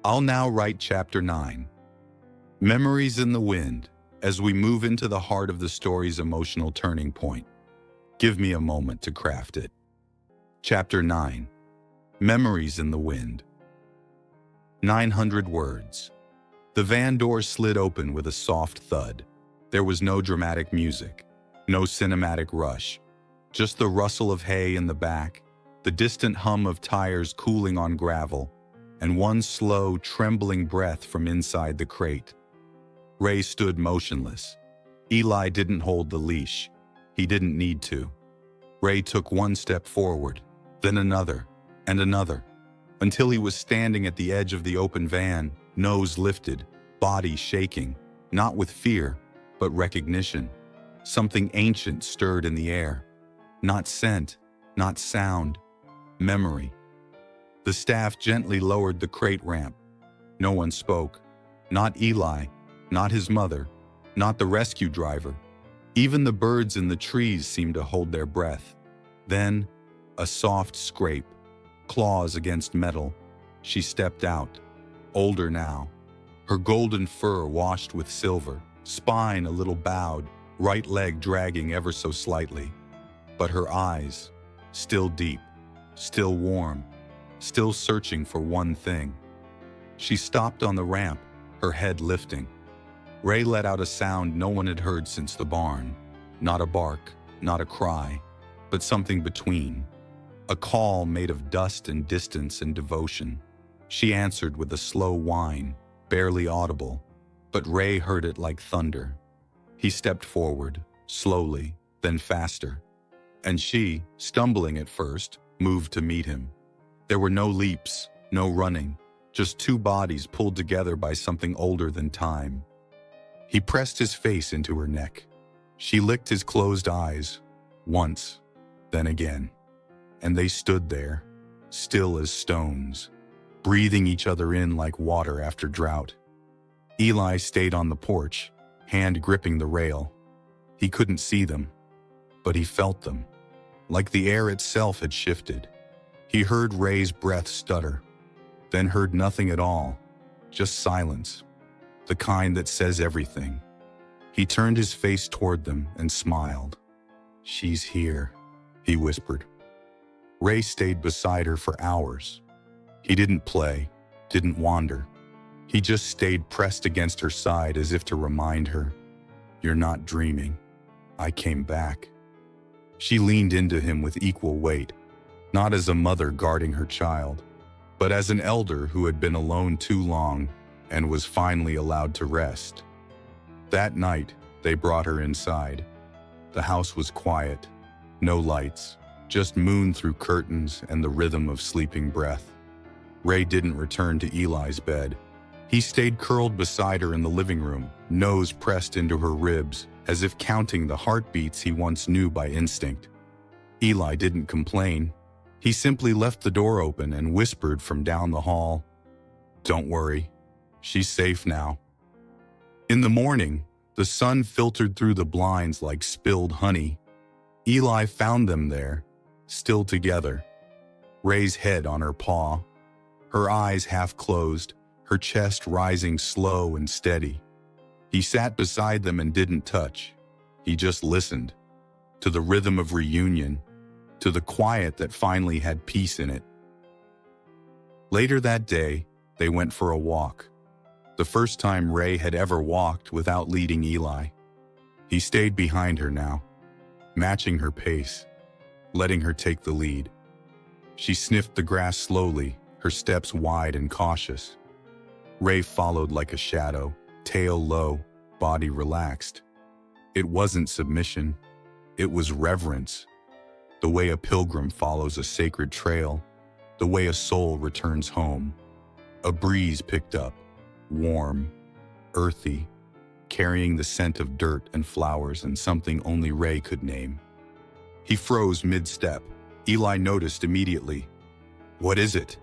I'll now write Chapter 9. Memories in the Wind, as we move into the heart of the story's emotional turning point. Give me a moment to craft it. Chapter 9. Memories in the Wind. 900 words. The van door slid open with a soft thud. There was no dramatic music, no cinematic rush, just the rustle of hay in the back, the distant hum of tires cooling on gravel, and one slow, trembling breath from inside the crate. Ray stood motionless. Eli didn't hold the leash. He didn't need to. Ray took one step forward, then another, and another, until he was standing at the edge of the open van, nose lifted, body shaking, not with fear, but recognition. Something ancient stirred in the air. Not scent, not sound, memory. The staff gently lowered the crate ramp. No one spoke. Not Eli, not his mother, not the rescue driver. Even the birds in the trees seemed to hold their breath. Then, a soft scrape, claws against metal. She stepped out, older now, her golden fur washed with silver, spine a little bowed, right leg dragging ever so slightly. But her eyes, still deep, still warm, still searching for one thing. She stopped on the ramp, her head lifting. Ray let out a sound no one had heard since the barn. Not a bark, not a cry, but something between. A call made of dust and distance and devotion. She answered with a slow whine, barely audible, but Ray heard it like thunder. He stepped forward, slowly, then faster. And she, stumbling at first, moved to meet him. There were no leaps, no running, just two bodies pulled together by something older than time. He pressed his face into her neck. She licked his closed eyes, once, then again. And they stood there, still as stones, breathing each other in like water after drought. Eli stayed on the porch, hand gripping the rail. He couldn't see them, but he felt them, like the air itself had shifted. He heard Ray's breath stutter, then heard nothing at all, just silence, the kind that says everything. He turned his face toward them and smiled. "She's here," he whispered. Ray stayed beside her for hours. He didn't play, didn't wander. He just stayed pressed against her side as if to remind her, "You're not dreaming. I came back." She leaned into him with equal weight, not as a mother guarding her child, but as an elder who had been alone too long and was finally allowed to rest. That night, they brought her inside. The house was quiet, no lights, just moon through curtains and the rhythm of sleeping breath. Ray didn't return to Eli's bed. He stayed curled beside her in the living room, nose pressed into her ribs, as if counting the heartbeats he once knew by instinct. Eli didn't complain. He simply left the door open and whispered from down the hall, "Don't worry, she's safe now." In the morning, the sun filtered through the blinds like spilled honey. Eli found them there, still together, Ray's head on her paw, her eyes half closed, her chest rising slow and steady. He sat beside them and didn't touch. He just listened, to the rhythm of reunion, to the quiet that finally had peace in it. Later that day, they went for a walk. The first time Ray had ever walked without leading Eli. He stayed behind her now, matching her pace, letting her take the lead. She sniffed the grass slowly, her steps wide and cautious. Ray followed like a shadow, tail low, body relaxed. It wasn't submission, it was reverence. The way a pilgrim follows a sacred trail, the way a soul returns home. A breeze picked up, warm, earthy, carrying the scent of dirt and flowers and something only Ray could name. He froze mid-step. Eli noticed immediately. "What is it?"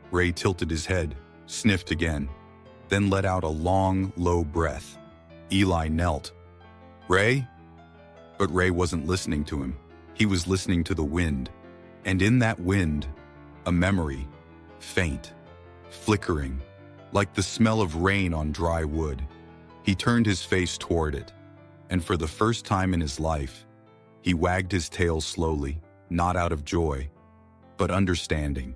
Ray tilted his head, sniffed again, then let out a long, low breath. Eli knelt. "Ray?" But Ray wasn't listening to him. He was listening to the wind. And in that wind, a memory, faint, flickering, like the smell of rain on dry wood. He turned his face toward it, and for the first time in his life, he wagged his tail slowly, not out of joy, but understanding.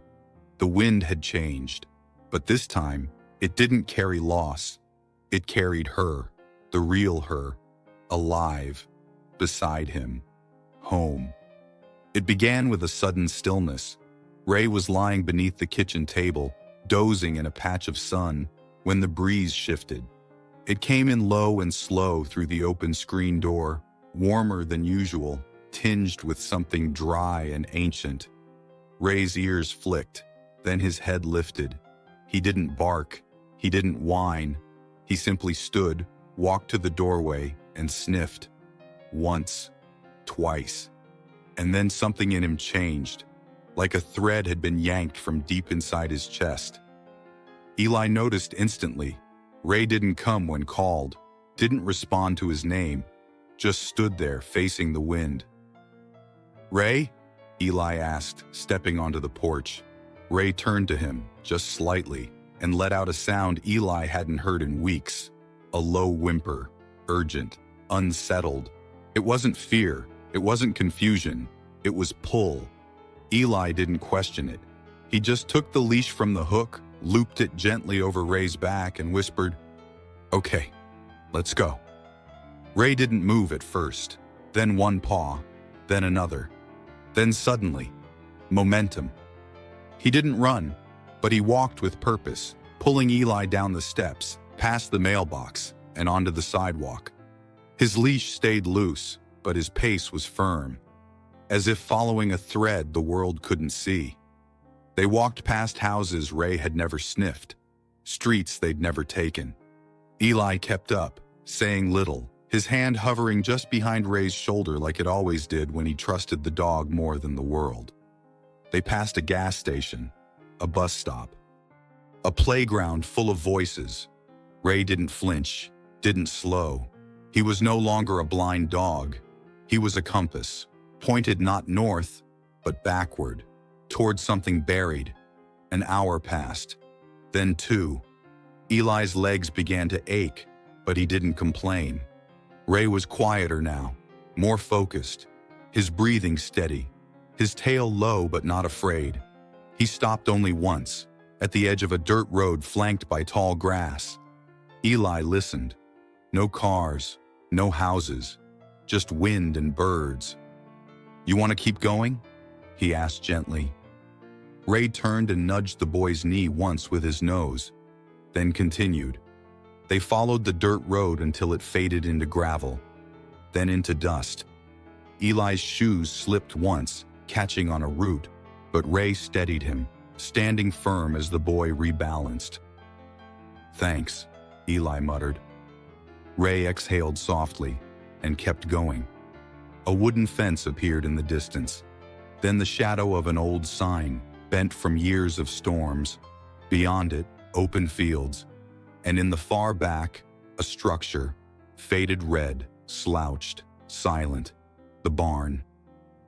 The wind had changed, but this time, it didn't carry loss. It carried her, the real her, alive, beside him, home. It began with a sudden stillness. Ray was lying beneath the kitchen table, dozing in a patch of sun, when the breeze shifted. It came in low and slow through the open screen door, warmer than usual, tinged with something dry and ancient. Ray's ears flicked, then his head lifted. He didn't bark, he didn't whine. He simply stood, walked to the doorway, and sniffed. Once, twice. And then something in him changed, like a thread had been yanked from deep inside his chest. Eli noticed instantly. Ray didn't come when called, didn't respond to his name, just stood there facing the wind. "Ray?" Eli asked, stepping onto the porch. Ray turned to him, just slightly, and let out a sound Eli hadn't heard in weeks. A low whimper, urgent, unsettled. It wasn't fear, it wasn't confusion, it was pull. Eli didn't question it. He just took the leash from the hook, looped it gently over Ray's back, and whispered, "Okay, let's go." Ray didn't move at first, then one paw, then another. Then suddenly, momentum. He didn't run, but he walked with purpose, pulling Eli down the steps, past the mailbox, and onto the sidewalk. His leash stayed loose, but his pace was firm, as if following a thread the world couldn't see. They walked past houses Ray had never sniffed, streets they'd never taken. Eli kept up, saying little, his hand hovering just behind Ray's shoulder like it always did when he trusted the dog more than the world. They passed a gas station, a bus stop, a playground full of voices. Ray didn't flinch, didn't slow. He was no longer a blind dog. He was a compass, pointed not north, but backward, toward something buried. An hour passed, then 2. Eli's legs began to ache, but he didn't complain. Ray was quieter now, more focused, his breathing steady, his tail low but not afraid. He stopped only once, at the edge of a dirt road flanked by tall grass. Eli listened. No cars, no houses, just wind and birds. "You want to keep going?" he asked gently. Ray turned and nudged the boy's knee once with his nose, then continued. They followed the dirt road until it faded into gravel, then into dust. Eli's shoes slipped once, catching on a root, but Ray steadied him, standing firm as the boy rebalanced. "Thanks," Eli muttered. Ray exhaled softly and kept going. A wooden fence appeared in the distance, then the shadow of an old sign, bent from years of storms. Beyond it, open fields, and in the far back, a structure, faded red, slouched, silent. The barn.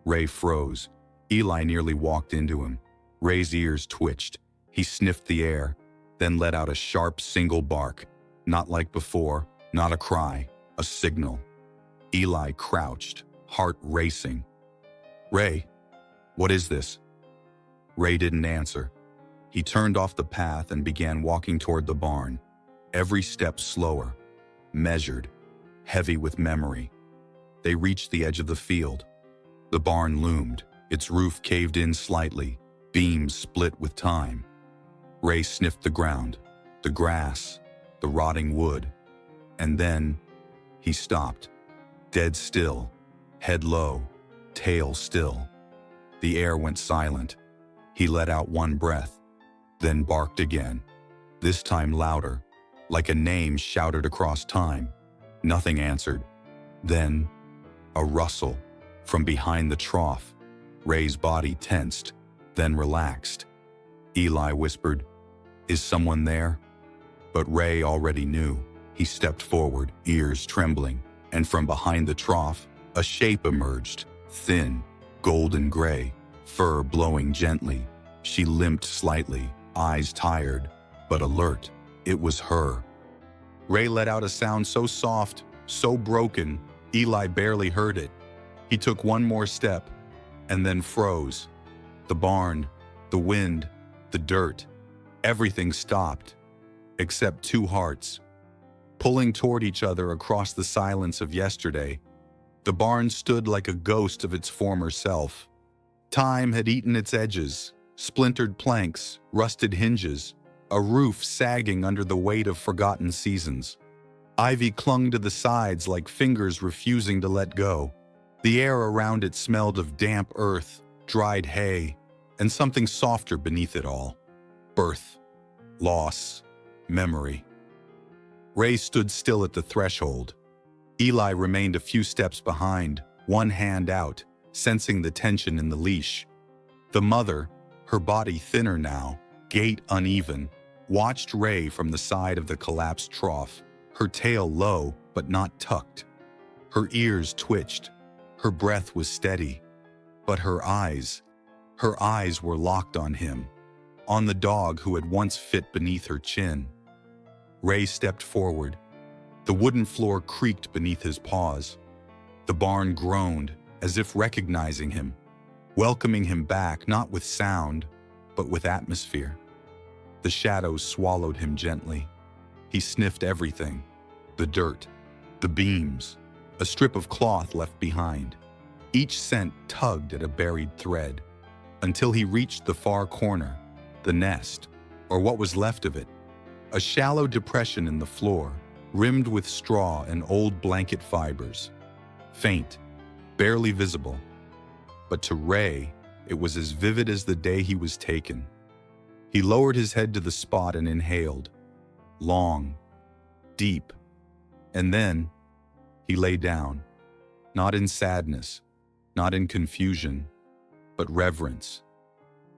Ray froze. Eli nearly walked into him. Ray's ears twitched. He sniffed the air, then let out a sharp single bark. Not like before, not a cry, a signal. Eli crouched, heart racing. "Ray, what is this?" Ray didn't answer. He turned off the path and began walking toward the barn, every step slower, measured, heavy with memory. They reached the edge of the field. The barn loomed, its roof caved in slightly, beams split with time. Ray sniffed the ground, the grass, the rotting wood, and then he stopped, dead still, head low, tail still. The air went silent. He let out one breath, then barked again, this time louder, like a name shouted across time. Nothing answered. Then, a rustle from behind the trough. Ray's body tensed, then relaxed. Eli whispered, "Is someone there?" But Ray already knew. He stepped forward, ears trembling, and from behind the trough, a shape emerged, thin, golden gray, fur blowing gently. She limped slightly, eyes tired, but alert. It was her. Ray let out a sound so soft, so broken, Eli barely heard it. He took one more step, and then froze. The barn, the wind, the dirt, everything stopped, except 2 hearts, pulling toward each other across the silence of yesterday. The barn stood like a ghost of its former self. Time had eaten its edges, splintered planks, rusted hinges, a roof sagging under the weight of forgotten seasons. Ivy clung to the sides like fingers refusing to let go. The air around it smelled of damp earth, dried hay, and something softer beneath it all. Birth, loss, memory. Ray stood still at the threshold. Eli remained a few steps behind, one hand out, sensing the tension in the leash. The mother, her body thinner now, gait uneven, watched Ray from the side of the collapsed trough, her tail low but not tucked. Her ears twitched, her breath was steady, but her eyes were locked on him, on the dog who had once fit beneath her chin. Ray stepped forward. The wooden floor creaked beneath his paws. The barn groaned, as if recognizing him, welcoming him back not with sound, but with atmosphere. The shadows swallowed him gently. He sniffed everything, the dirt, the beams, a strip of cloth left behind. Each scent tugged at a buried thread, until he reached the far corner, the nest, or what was left of it, a shallow depression in the floor, rimmed with straw and old blanket fibers. Faint, barely visible, but to Ray, it was as vivid as the day he was taken. He lowered his head to the spot and inhaled, long, deep, and then he lay down, not in sadness, not in confusion, but reverence.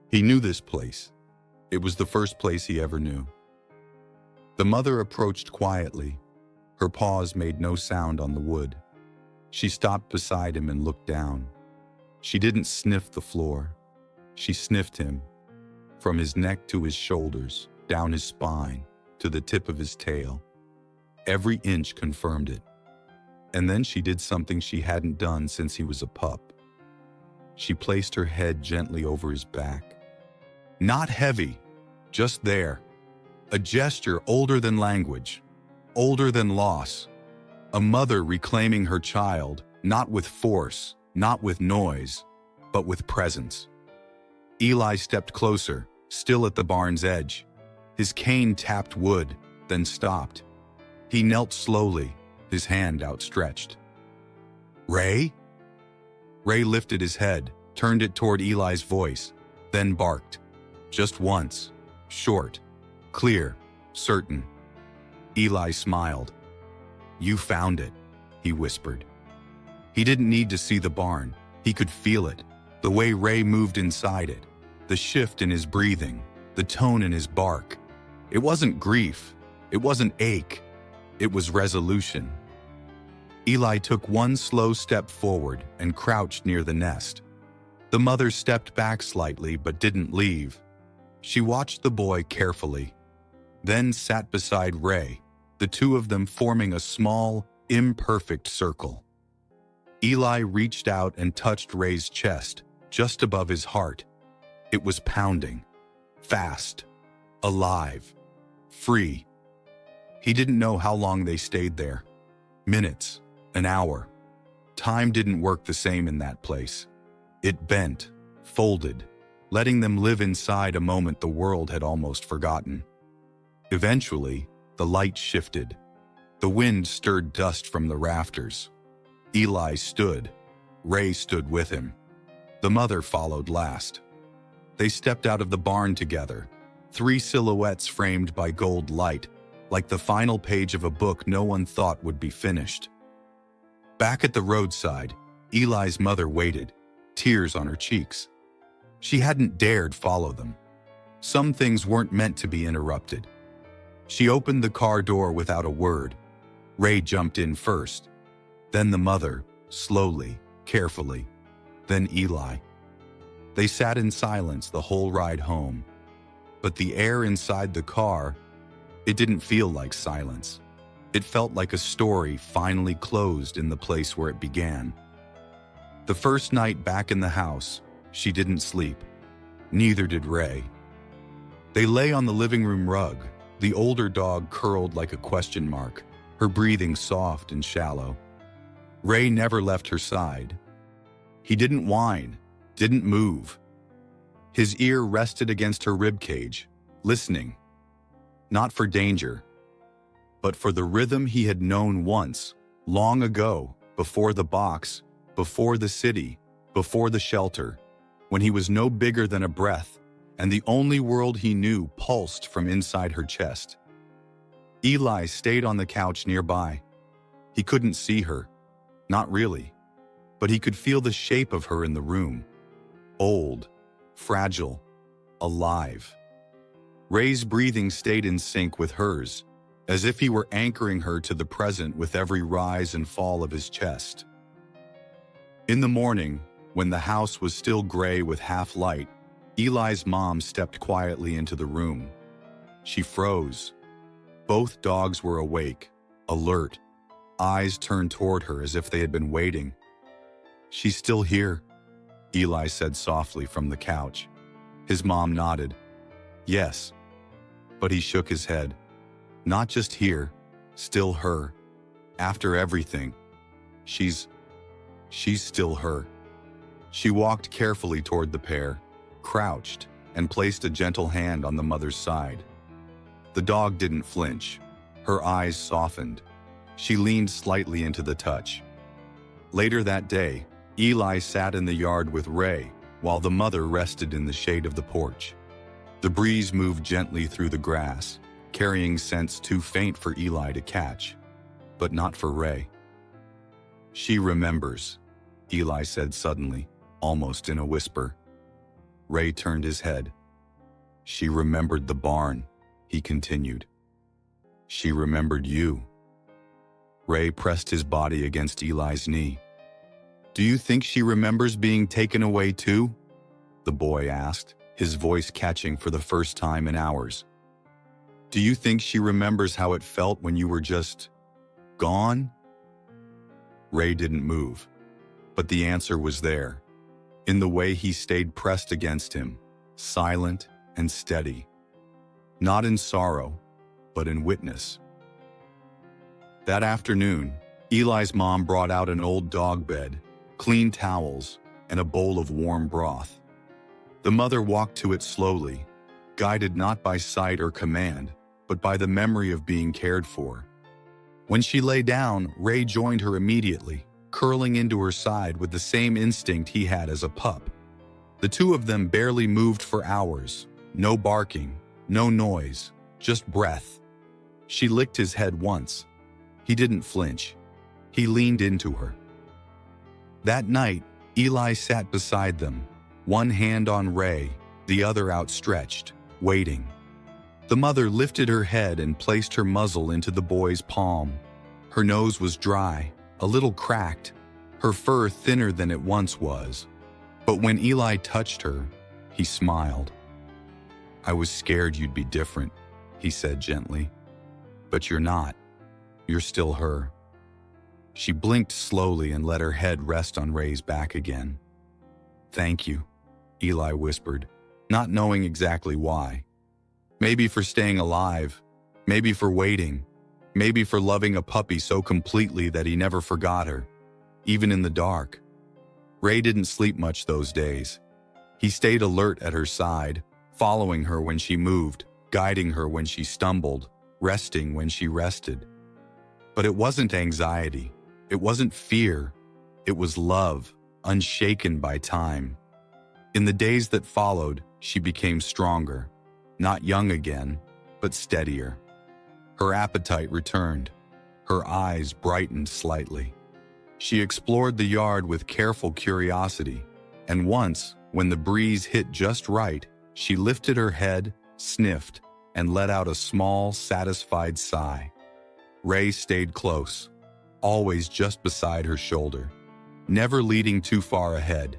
He knew this place. It was the first place he ever knew. The mother approached quietly. Her paws made no sound on the wood. She stopped beside him and looked down. She didn't sniff the floor. She sniffed him, from his neck to his shoulders, down his spine, to the tip of his tail. Every inch confirmed it. And then she did something she hadn't done since he was a pup. She placed her head gently over his back. Not heavy, just there. A gesture older than language, older than loss. A mother reclaiming her child, not with force, not with noise, but with presence. Eli stepped closer, still at the barn's edge. His cane tapped wood, then stopped. He knelt slowly, his hand outstretched. "Ray?" Ray lifted his head, turned it toward Eli's voice, then barked. Just once, short, clear, certain. Eli smiled. "You found it," he whispered. He didn't need to see the barn. He could feel it, the way Ray moved inside it, the shift in his breathing, the tone in his bark. It wasn't grief. It wasn't ache. It was resolution. Eli took one slow step forward and crouched near the nest. The mother stepped back slightly but didn't leave. She watched the boy carefully, then sat beside Ray, the two of them forming a small, imperfect circle. Eli reached out and touched Ray's chest, just above his heart. It was pounding, fast, alive, free. He didn't know how long they stayed there. Minutes, an hour. Time didn't work the same in that place. It bent, folded, letting them live inside a moment the world had almost forgotten. Eventually, the light shifted. The wind stirred dust from the rafters. Eli stood. Ray stood with him. The mother followed last. They stepped out of the barn together, three silhouettes framed by gold light, like the final page of a book no one thought would be finished. Back at the roadside, Eli's mother waited, tears on her cheeks. She hadn't dared follow them. Some things weren't meant to be interrupted. She opened the car door without a word. Ray jumped in first. Then the mother, slowly, carefully. Then Eli. They sat in silence the whole ride home. But the air inside the car, it didn't feel like silence. It felt like a story finally closed in the place where it began. The first night back in the house, she didn't sleep. Neither did Ray. They lay on the living room rug, the older dog curled like a question mark, her breathing soft and shallow. Ray never left her side. He didn't whine, didn't move. His ear rested against her ribcage, listening. Not for danger, but for the rhythm he had known once, long ago, before the box, before the city, before the shelter, when he was no bigger than a breath, and the only world he knew pulsed from inside her chest. Eli stayed on the couch nearby. He couldn't see her, not really, but he could feel the shape of her in the room. Old, fragile, alive. Ray's breathing stayed in sync with hers, as if he were anchoring her to the present with every rise and fall of his chest. In the morning, when the house was still gray with half light, Eli's mom stepped quietly into the room. She froze. Both dogs were awake, alert, eyes turned toward her as if they had been waiting. "She's still here," Eli said softly from the couch. His mom nodded. "Yes." But he shook his head. "Not just here, still her. After everything, she's still her." She walked carefully toward the pair, crouched, and placed a gentle hand on the mother's side. The dog didn't flinch. Her eyes softened. She leaned slightly into the touch. Later that day, Eli sat in the yard with Ray, while the mother rested in the shade of the porch. The breeze moved gently through the grass, carrying scents too faint for Eli to catch, but not for Ray. "She remembers," Eli said suddenly, almost in a whisper. Ray turned his head. "She remembered the barn," he continued. "She remembered you." Ray pressed his body against Eli's knee. Do you think she remembers being taken away too? The boy asked, his voice catching for the first time in hours. Do you think she remembers how it felt when you were just gone? Ray didn't move, but the answer was there, in the way he stayed pressed against him, silent and steady. Not in sorrow, but in witness. That afternoon, Eli's mom brought out an old dog bed, clean towels, and a bowl of warm broth. The mother walked to it slowly, guided not by sight or command, but by the memory of being cared for. When she lay down, Ray joined her immediately, curling into her side with the same instinct he had as a pup. The two of them barely moved for hours. No barking, no noise, just breath. She licked his head once. He didn't flinch. He leaned into her. That night, Eli sat beside them, one hand on Ray, the other outstretched, waiting. The mother lifted her head and placed her muzzle into the boy's palm. Her nose was dry, a little cracked, her fur thinner than it once was. But when Eli touched her, he smiled. "I was scared you'd be different," he said gently. "But you're not. You're still her." She blinked slowly and let her head rest on Ray's back again. "Thank you," Eli whispered, not knowing exactly why. Maybe for staying alive, maybe for waiting, maybe for loving a puppy so completely that he never forgot her, even in the dark. Ray didn't sleep much those days. He stayed alert at her side, following her when she moved, guiding her when she stumbled, resting when she rested. But it wasn't anxiety. It wasn't fear. It was love, unshaken by time. In the days that followed, she became stronger. Not young again, but steadier. Her appetite returned. Her eyes brightened slightly. She explored the yard with careful curiosity, and once, when the breeze hit just right, she lifted her head, sniffed, and let out a small, satisfied sigh. Ray stayed close, always just beside her shoulder, never leading too far ahead.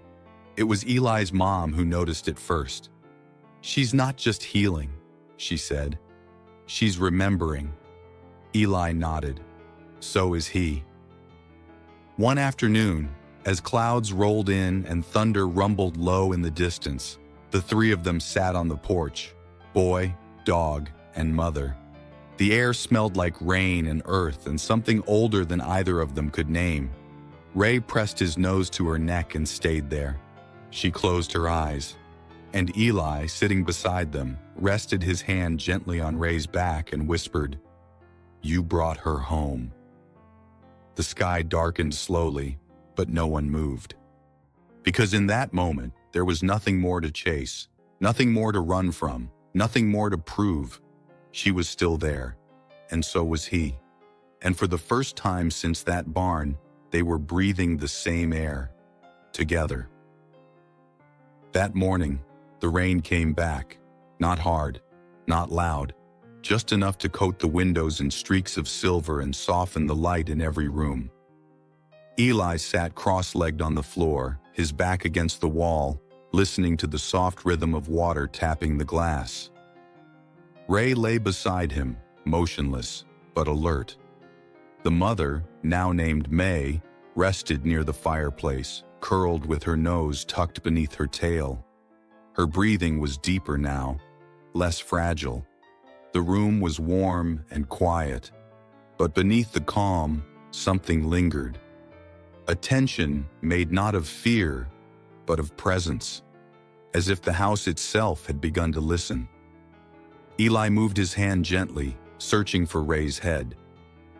It was Eli's mom who noticed it first. "She's not just healing," she said. "She's remembering." Eli nodded. So is he. One afternoon, as clouds rolled in and thunder rumbled low in the distance, the three of them sat on the porch, boy, dog, and mother. The air smelled like rain and earth and something older than either of them could name. Ray pressed his nose to her neck and stayed there. She closed her eyes, and Eli, sitting beside them, rested his hand gently on Ray's back and whispered, "You brought her home." The sky darkened slowly, but no one moved. Because in that moment, there was nothing more to chase, nothing more to run from, nothing more to prove. She was still there, and so was he. And for the first time since that barn, they were breathing the same air, together. That morning, the rain came back, not hard, not loud, just enough to coat the windows in streaks of silver and soften the light in every room. Eli sat cross-legged on the floor, his back against the wall, listening to the soft rhythm of water tapping the glass. Ray lay beside him, motionless, but alert. The mother, now named May, rested near the fireplace, curled with her nose tucked beneath her tail. Her breathing was deeper now, less fragile. The room was warm and quiet, but beneath the calm, something lingered. A tension made not of fear, but of presence, as if the house itself had begun to listen. Eli moved his hand gently, searching for Ray's head.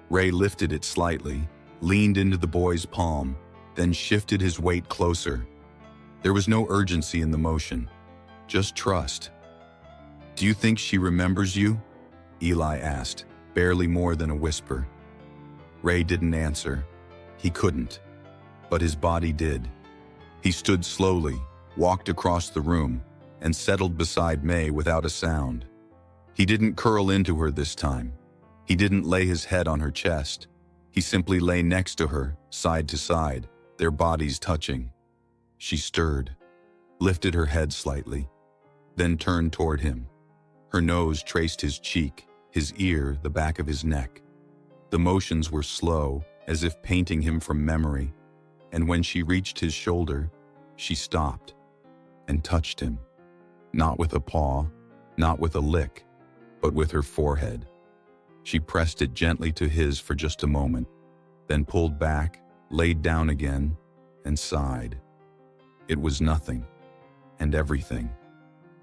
Ray lifted it slightly, leaned into the boy's palm, then shifted his weight closer. There was no urgency in the motion, just trust. "Do you think she remembers you?" Eli asked, barely more than a whisper. Ray didn't answer. He couldn't, but his body did. He stood slowly, walked across the room, and settled beside May without a sound. He didn't curl into her this time. He didn't lay his head on her chest. He simply lay next to her, side to side, their bodies touching. She stirred, lifted her head slightly, then turned toward him. Her nose traced his cheek, his ear, the back of his neck. The motions were slow, as if painting him from memory, and when she reached his shoulder, she stopped and touched him. Not with a paw, not with a lick, but with her forehead. She pressed it gently to his for just a moment, then pulled back, laid down again, and sighed. It was nothing, and everything.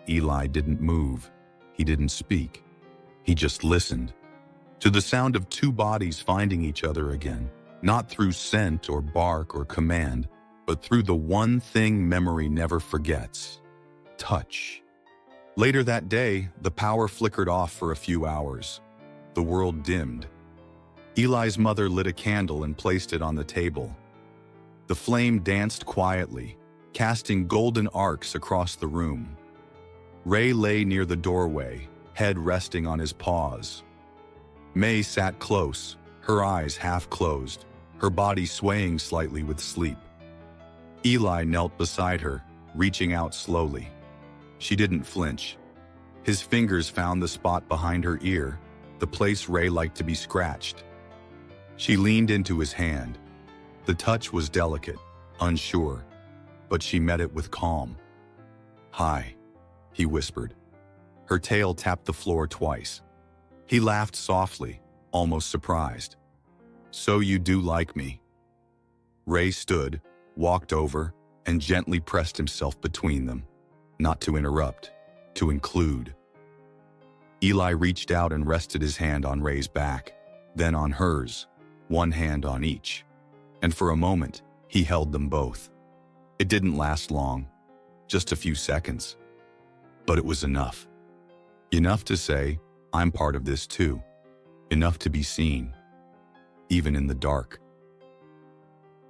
Eli didn't move. He didn't speak. He just listened to the sound of two bodies finding each other again, not through scent or bark or command, but through the one thing memory never forgets: touch. Later that day, the power flickered off for a few hours. The world dimmed. Eli's mother lit a candle and placed it on the table. The flame danced quietly, casting golden arcs across the room. Ray lay near the doorway, head resting on his paws. May sat close, her eyes half closed, her body swaying slightly with sleep. Eli knelt beside her, reaching out slowly. She didn't flinch. His fingers found the spot behind her ear, the place Ray liked to be scratched. She leaned into his hand. The touch was delicate, unsure, but she met it with calm. "Hi," he whispered. Her tail tapped the floor twice. He laughed softly, almost surprised. "So you do like me." Ray stood, walked over, and gently pressed himself between them. Not to interrupt, to include. Eli reached out and rested his hand on Ray's back, then on hers, one hand on each. And for a moment, he held them both. It didn't last long, just a few seconds. But it was enough. Enough to say, "I'm part of this too." Enough to be seen, even in the dark.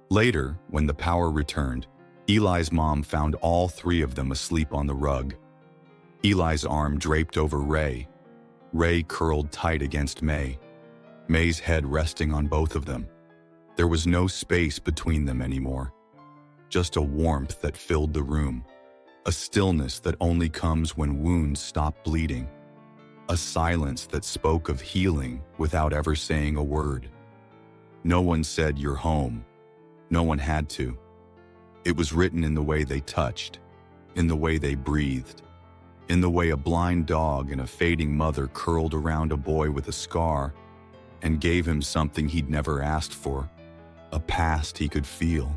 Later, when the power returned, Eli's mom found all three of them asleep on the rug. Eli's arm draped over Ray. Ray curled tight against May, May's head resting on both of them. There was no space between them anymore. Just a warmth that filled the room. A stillness that only comes when wounds stop bleeding. A silence that spoke of healing without ever saying a word. No one said, "You're home." No one had to. It was written in the way they touched, in the way they breathed, in the way a blind dog and a fading mother curled around a boy with a scar and gave him something he'd never asked for, a past he could feel,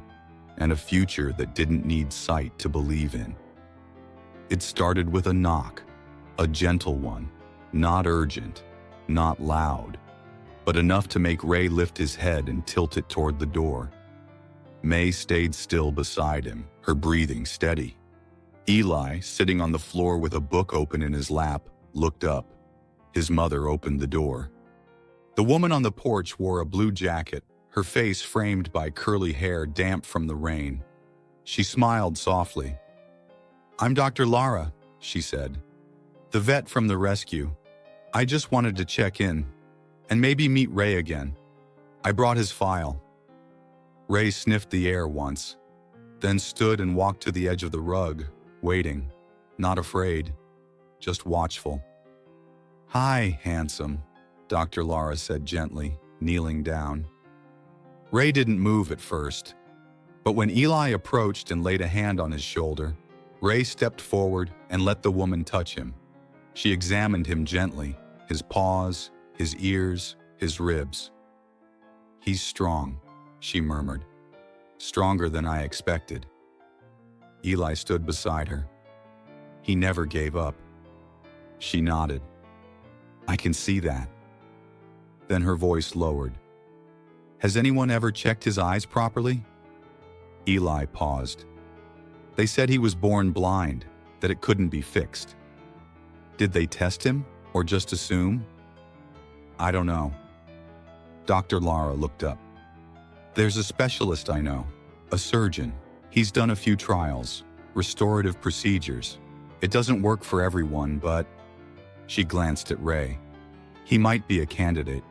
and a future that didn't need sight to believe in. It started with a knock, a gentle one, not urgent, not loud, but enough to make Ray lift his head and tilt it toward the door. May stayed still beside him, her breathing steady. Eli, sitting on the floor with a book open in his lap, looked up. His mother opened the door. The woman on the porch wore a blue jacket, her face framed by curly hair damp from the rain. She smiled softly. "I'm Dr. Lara," she said. "The vet from the rescue. I just wanted to check in, and maybe meet Ray again. I brought his file." Ray sniffed the air once, then stood and walked to the edge of the rug, waiting, not afraid, just watchful. "Hi, handsome," Dr. Lara said gently, kneeling down. Ray didn't move at first, but when Eli approached and laid a hand on his shoulder, Ray stepped forward and let the woman touch him. She examined him gently, his paws, his ears, his ribs. "He's strong," she murmured. "Stronger than I expected." Eli stood beside her. "He never gave up." She nodded. "I can see that." Then her voice lowered. "Has anyone ever checked his eyes properly?" Eli paused. "They said he was born blind, that it couldn't be fixed." "Did they test him, or just assume?" "I don't know." Dr. Lara looked up. "There's a specialist I know, a surgeon. He's done a few trials, restorative procedures. It doesn't work for everyone, but..." She glanced at Ray. "He might be a candidate."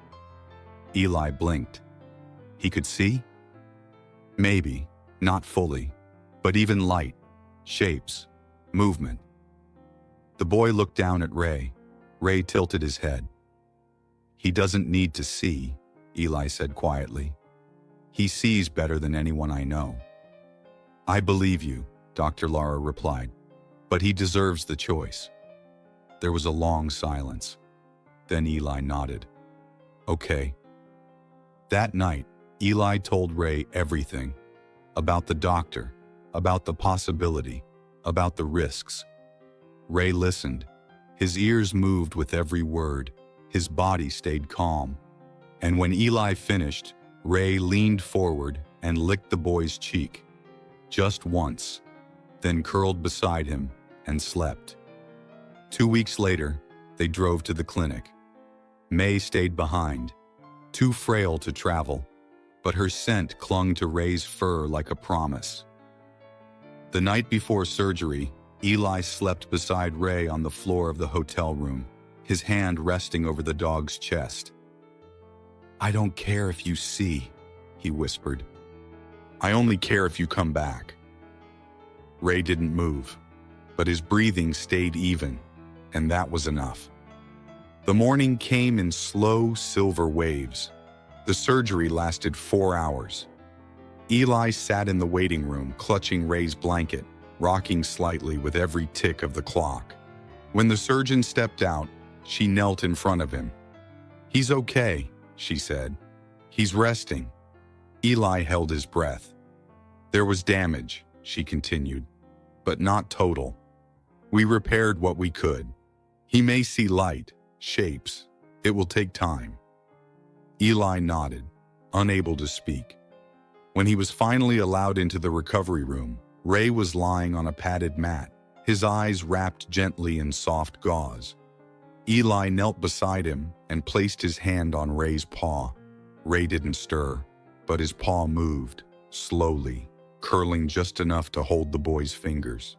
Eli blinked. "He could see?" "Maybe, Not fully, but even light, shapes, movement. The boy looked down at Ray. Ray tilted his head. "He doesn't need to see," Eli said quietly. "He sees better than anyone I know." "I believe you," Dr. Lara replied, "but he deserves the choice." There was a long silence. Then Eli nodded. "Okay." That night, Eli told Ray everything. About the doctor, about the possibility, about the risks. Ray listened. His ears moved with every word. His body stayed calm. And when Eli finished, Ray leaned forward and licked the boy's cheek. Just once, then curled beside him and slept. 2 weeks later, they drove to the clinic. May stayed behind, too frail to travel, but her scent clung to Ray's fur like a promise. The night before surgery, Eli slept beside Ray on the floor of the hotel room, his hand resting over the dog's chest. "I don't care if you see," he whispered. "I only care if you come back." Ray didn't move, but his breathing stayed even, and that was enough. The morning came in slow silver waves. The surgery lasted 4 hours. Eli sat in the waiting room, clutching Ray's blanket, rocking slightly with every tick of the clock. When the surgeon stepped out, she knelt in front of him. "He's okay," she said. "He's resting." Eli held his breath. "There was damage," she continued, "but not total. We repaired what we could. He may see light, shapes. It will take time." Eli nodded, unable to speak. When he was finally allowed into the recovery room, Ray was lying on a padded mat, his eyes wrapped gently in soft gauze. Eli knelt beside him and placed his hand on Ray's paw. Ray didn't stir, but his paw moved, slowly, curling just enough to hold the boy's fingers.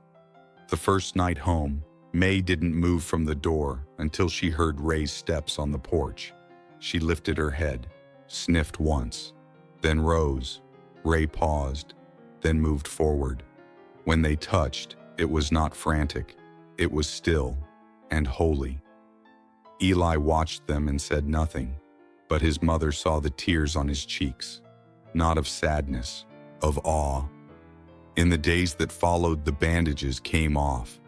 The first night home, May didn't move from the door until she heard Ray's steps on the porch. She lifted her head, sniffed once, then rose. Ray paused, then moved forward. When they touched, it was not frantic. It was still and holy. Eli watched them and said nothing, but his mother saw the tears on his cheeks, not of sadness, of awe. In the days that followed, the bandages came off.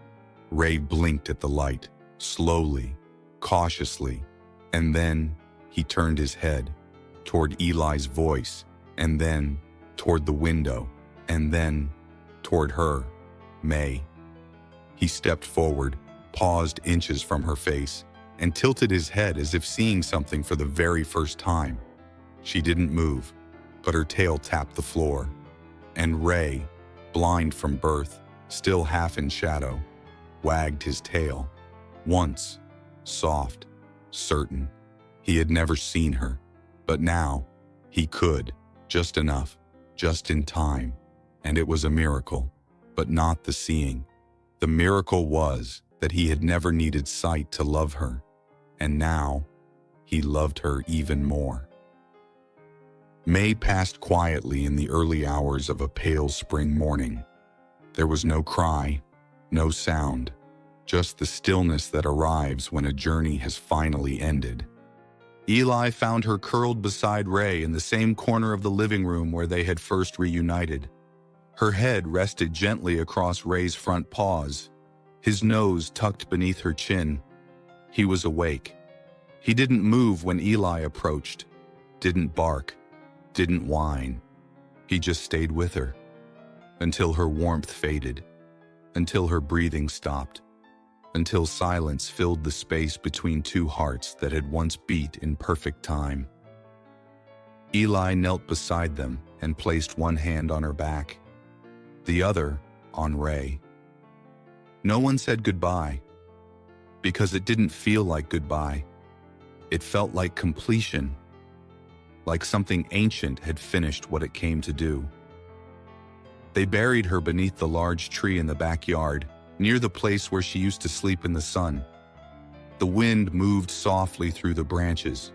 Ray blinked at the light, slowly, cautiously, and then he turned his head toward Eli's voice, and then toward the window, and then toward her, May. He stepped forward, paused inches from her face, and tilted his head as if seeing something for the very first time. She didn't move, but her tail tapped the floor. And Ray, blind from birth, still half in shadow, wagged his tail. Once, soft, certain. He had never seen her, but now he could, just enough, just in time. And it was a miracle, but not the seeing. The miracle was that he had never needed sight to love her, and now he loved her even more. May passed quietly in the early hours of a pale spring morning. There was no cry, no sound, just the stillness that arrives when a journey has finally ended. Eli found her curled beside Ray in the same corner of the living room where they had first reunited. Her head rested gently across Ray's front paws, his nose tucked beneath her chin. He was awake. He didn't move when Eli approached, didn't bark, didn't whine. He just stayed with her, until her warmth faded, until her breathing stopped, until silence filled the space between two hearts that had once beat in perfect time. Eli knelt beside them and placed one hand on her back, the other on Ray. No one said goodbye, because it didn't feel like goodbye. It felt like completion, like something ancient had finished what it came to do. They buried her beneath the large tree in the backyard, near the place where she used to sleep in the sun. The wind moved softly through the branches.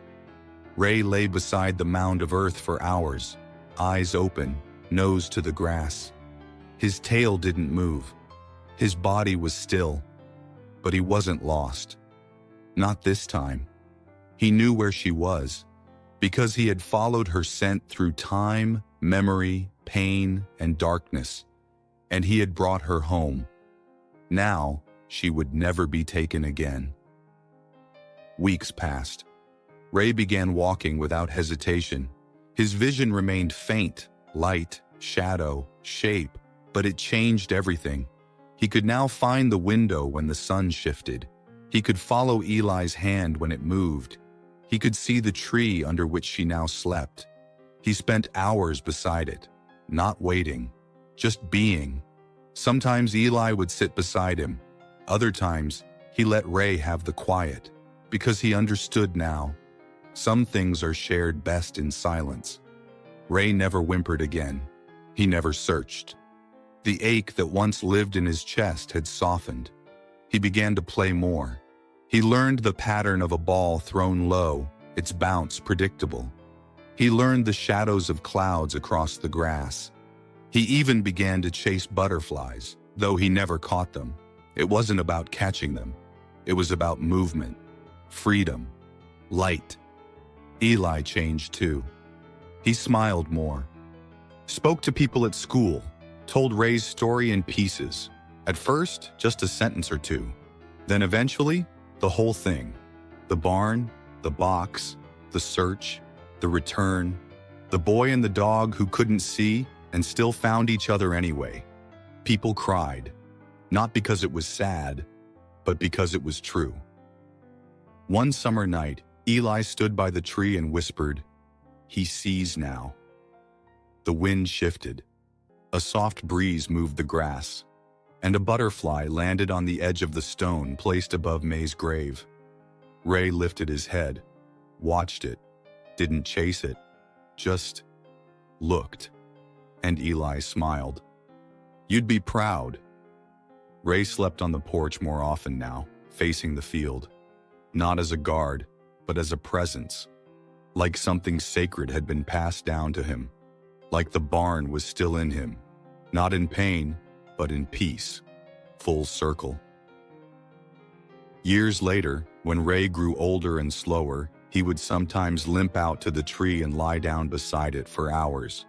Ray lay beside the mound of earth for hours, eyes open, nose to the grass. His tail didn't move. His body was still, but he wasn't lost. Not this time. He knew where she was, because he had followed her scent through time, memory, pain, and darkness, and he had brought her home. Now, she would never be taken again. Weeks passed. Ray began walking without hesitation. His vision remained faint, light, shadow, shape, but it changed everything. He could now find the window when the sun shifted. He could follow Eli's hand when it moved. He could see the tree under which she now slept. He spent hours beside it, not waiting, just being. Sometimes Eli would sit beside him. Other times, he let Ray have the quiet, because he understood now. Some things are shared best in silence. Ray never whimpered again. He never searched. The ache that once lived in his chest had softened. He began to play more. He learned the pattern of a ball thrown low, its bounce predictable. He learned the shadows of clouds across the grass. He even began to chase butterflies, though he never caught them. It wasn't about catching them. It was about movement, freedom, light. Eli changed too. He smiled more, spoke to people at school, told Ray's story in pieces. At first, just a sentence or two. Then eventually, the whole thing. The barn, the box, the search, the return, the boy and the dog who couldn't see and still found each other anyway. People cried, not because it was sad, but because it was true. One summer night, Eli stood by the tree and whispered, "He sees now." The wind shifted. A soft breeze moved the grass, and a butterfly landed on the edge of the stone placed above May's grave. Ray lifted his head, watched it, didn't chase it, just looked. And Eli smiled. "You'd be proud." Ray slept on the porch more often now, facing the field. Not as a guard, but as a presence. Like something sacred had been passed down to him. Like the barn was still in him. Not in pain, but in peace. Full circle. Years later, when Ray grew older and slower, he would sometimes limp out to the tree and lie down beside it for hours.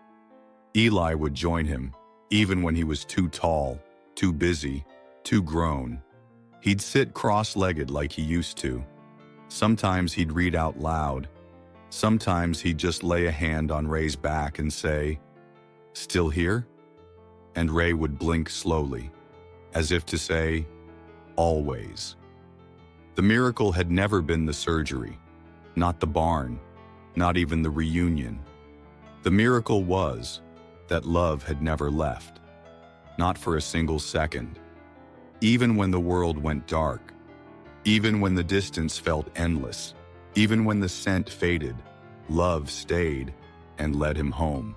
Eli would join him, even when he was too tall, too busy, too grown. He'd sit cross-legged like he used to. Sometimes he'd read out loud. Sometimes he'd just lay a hand on Ray's back and say, "Still here?" And Ray would blink slowly, as if to say, "Always." The miracle had never been the surgery, not the barn, not even the reunion. The miracle was that love had never left, not for a single second. Even when the world went dark, even when the distance felt endless, even when the scent faded, love stayed and led him home.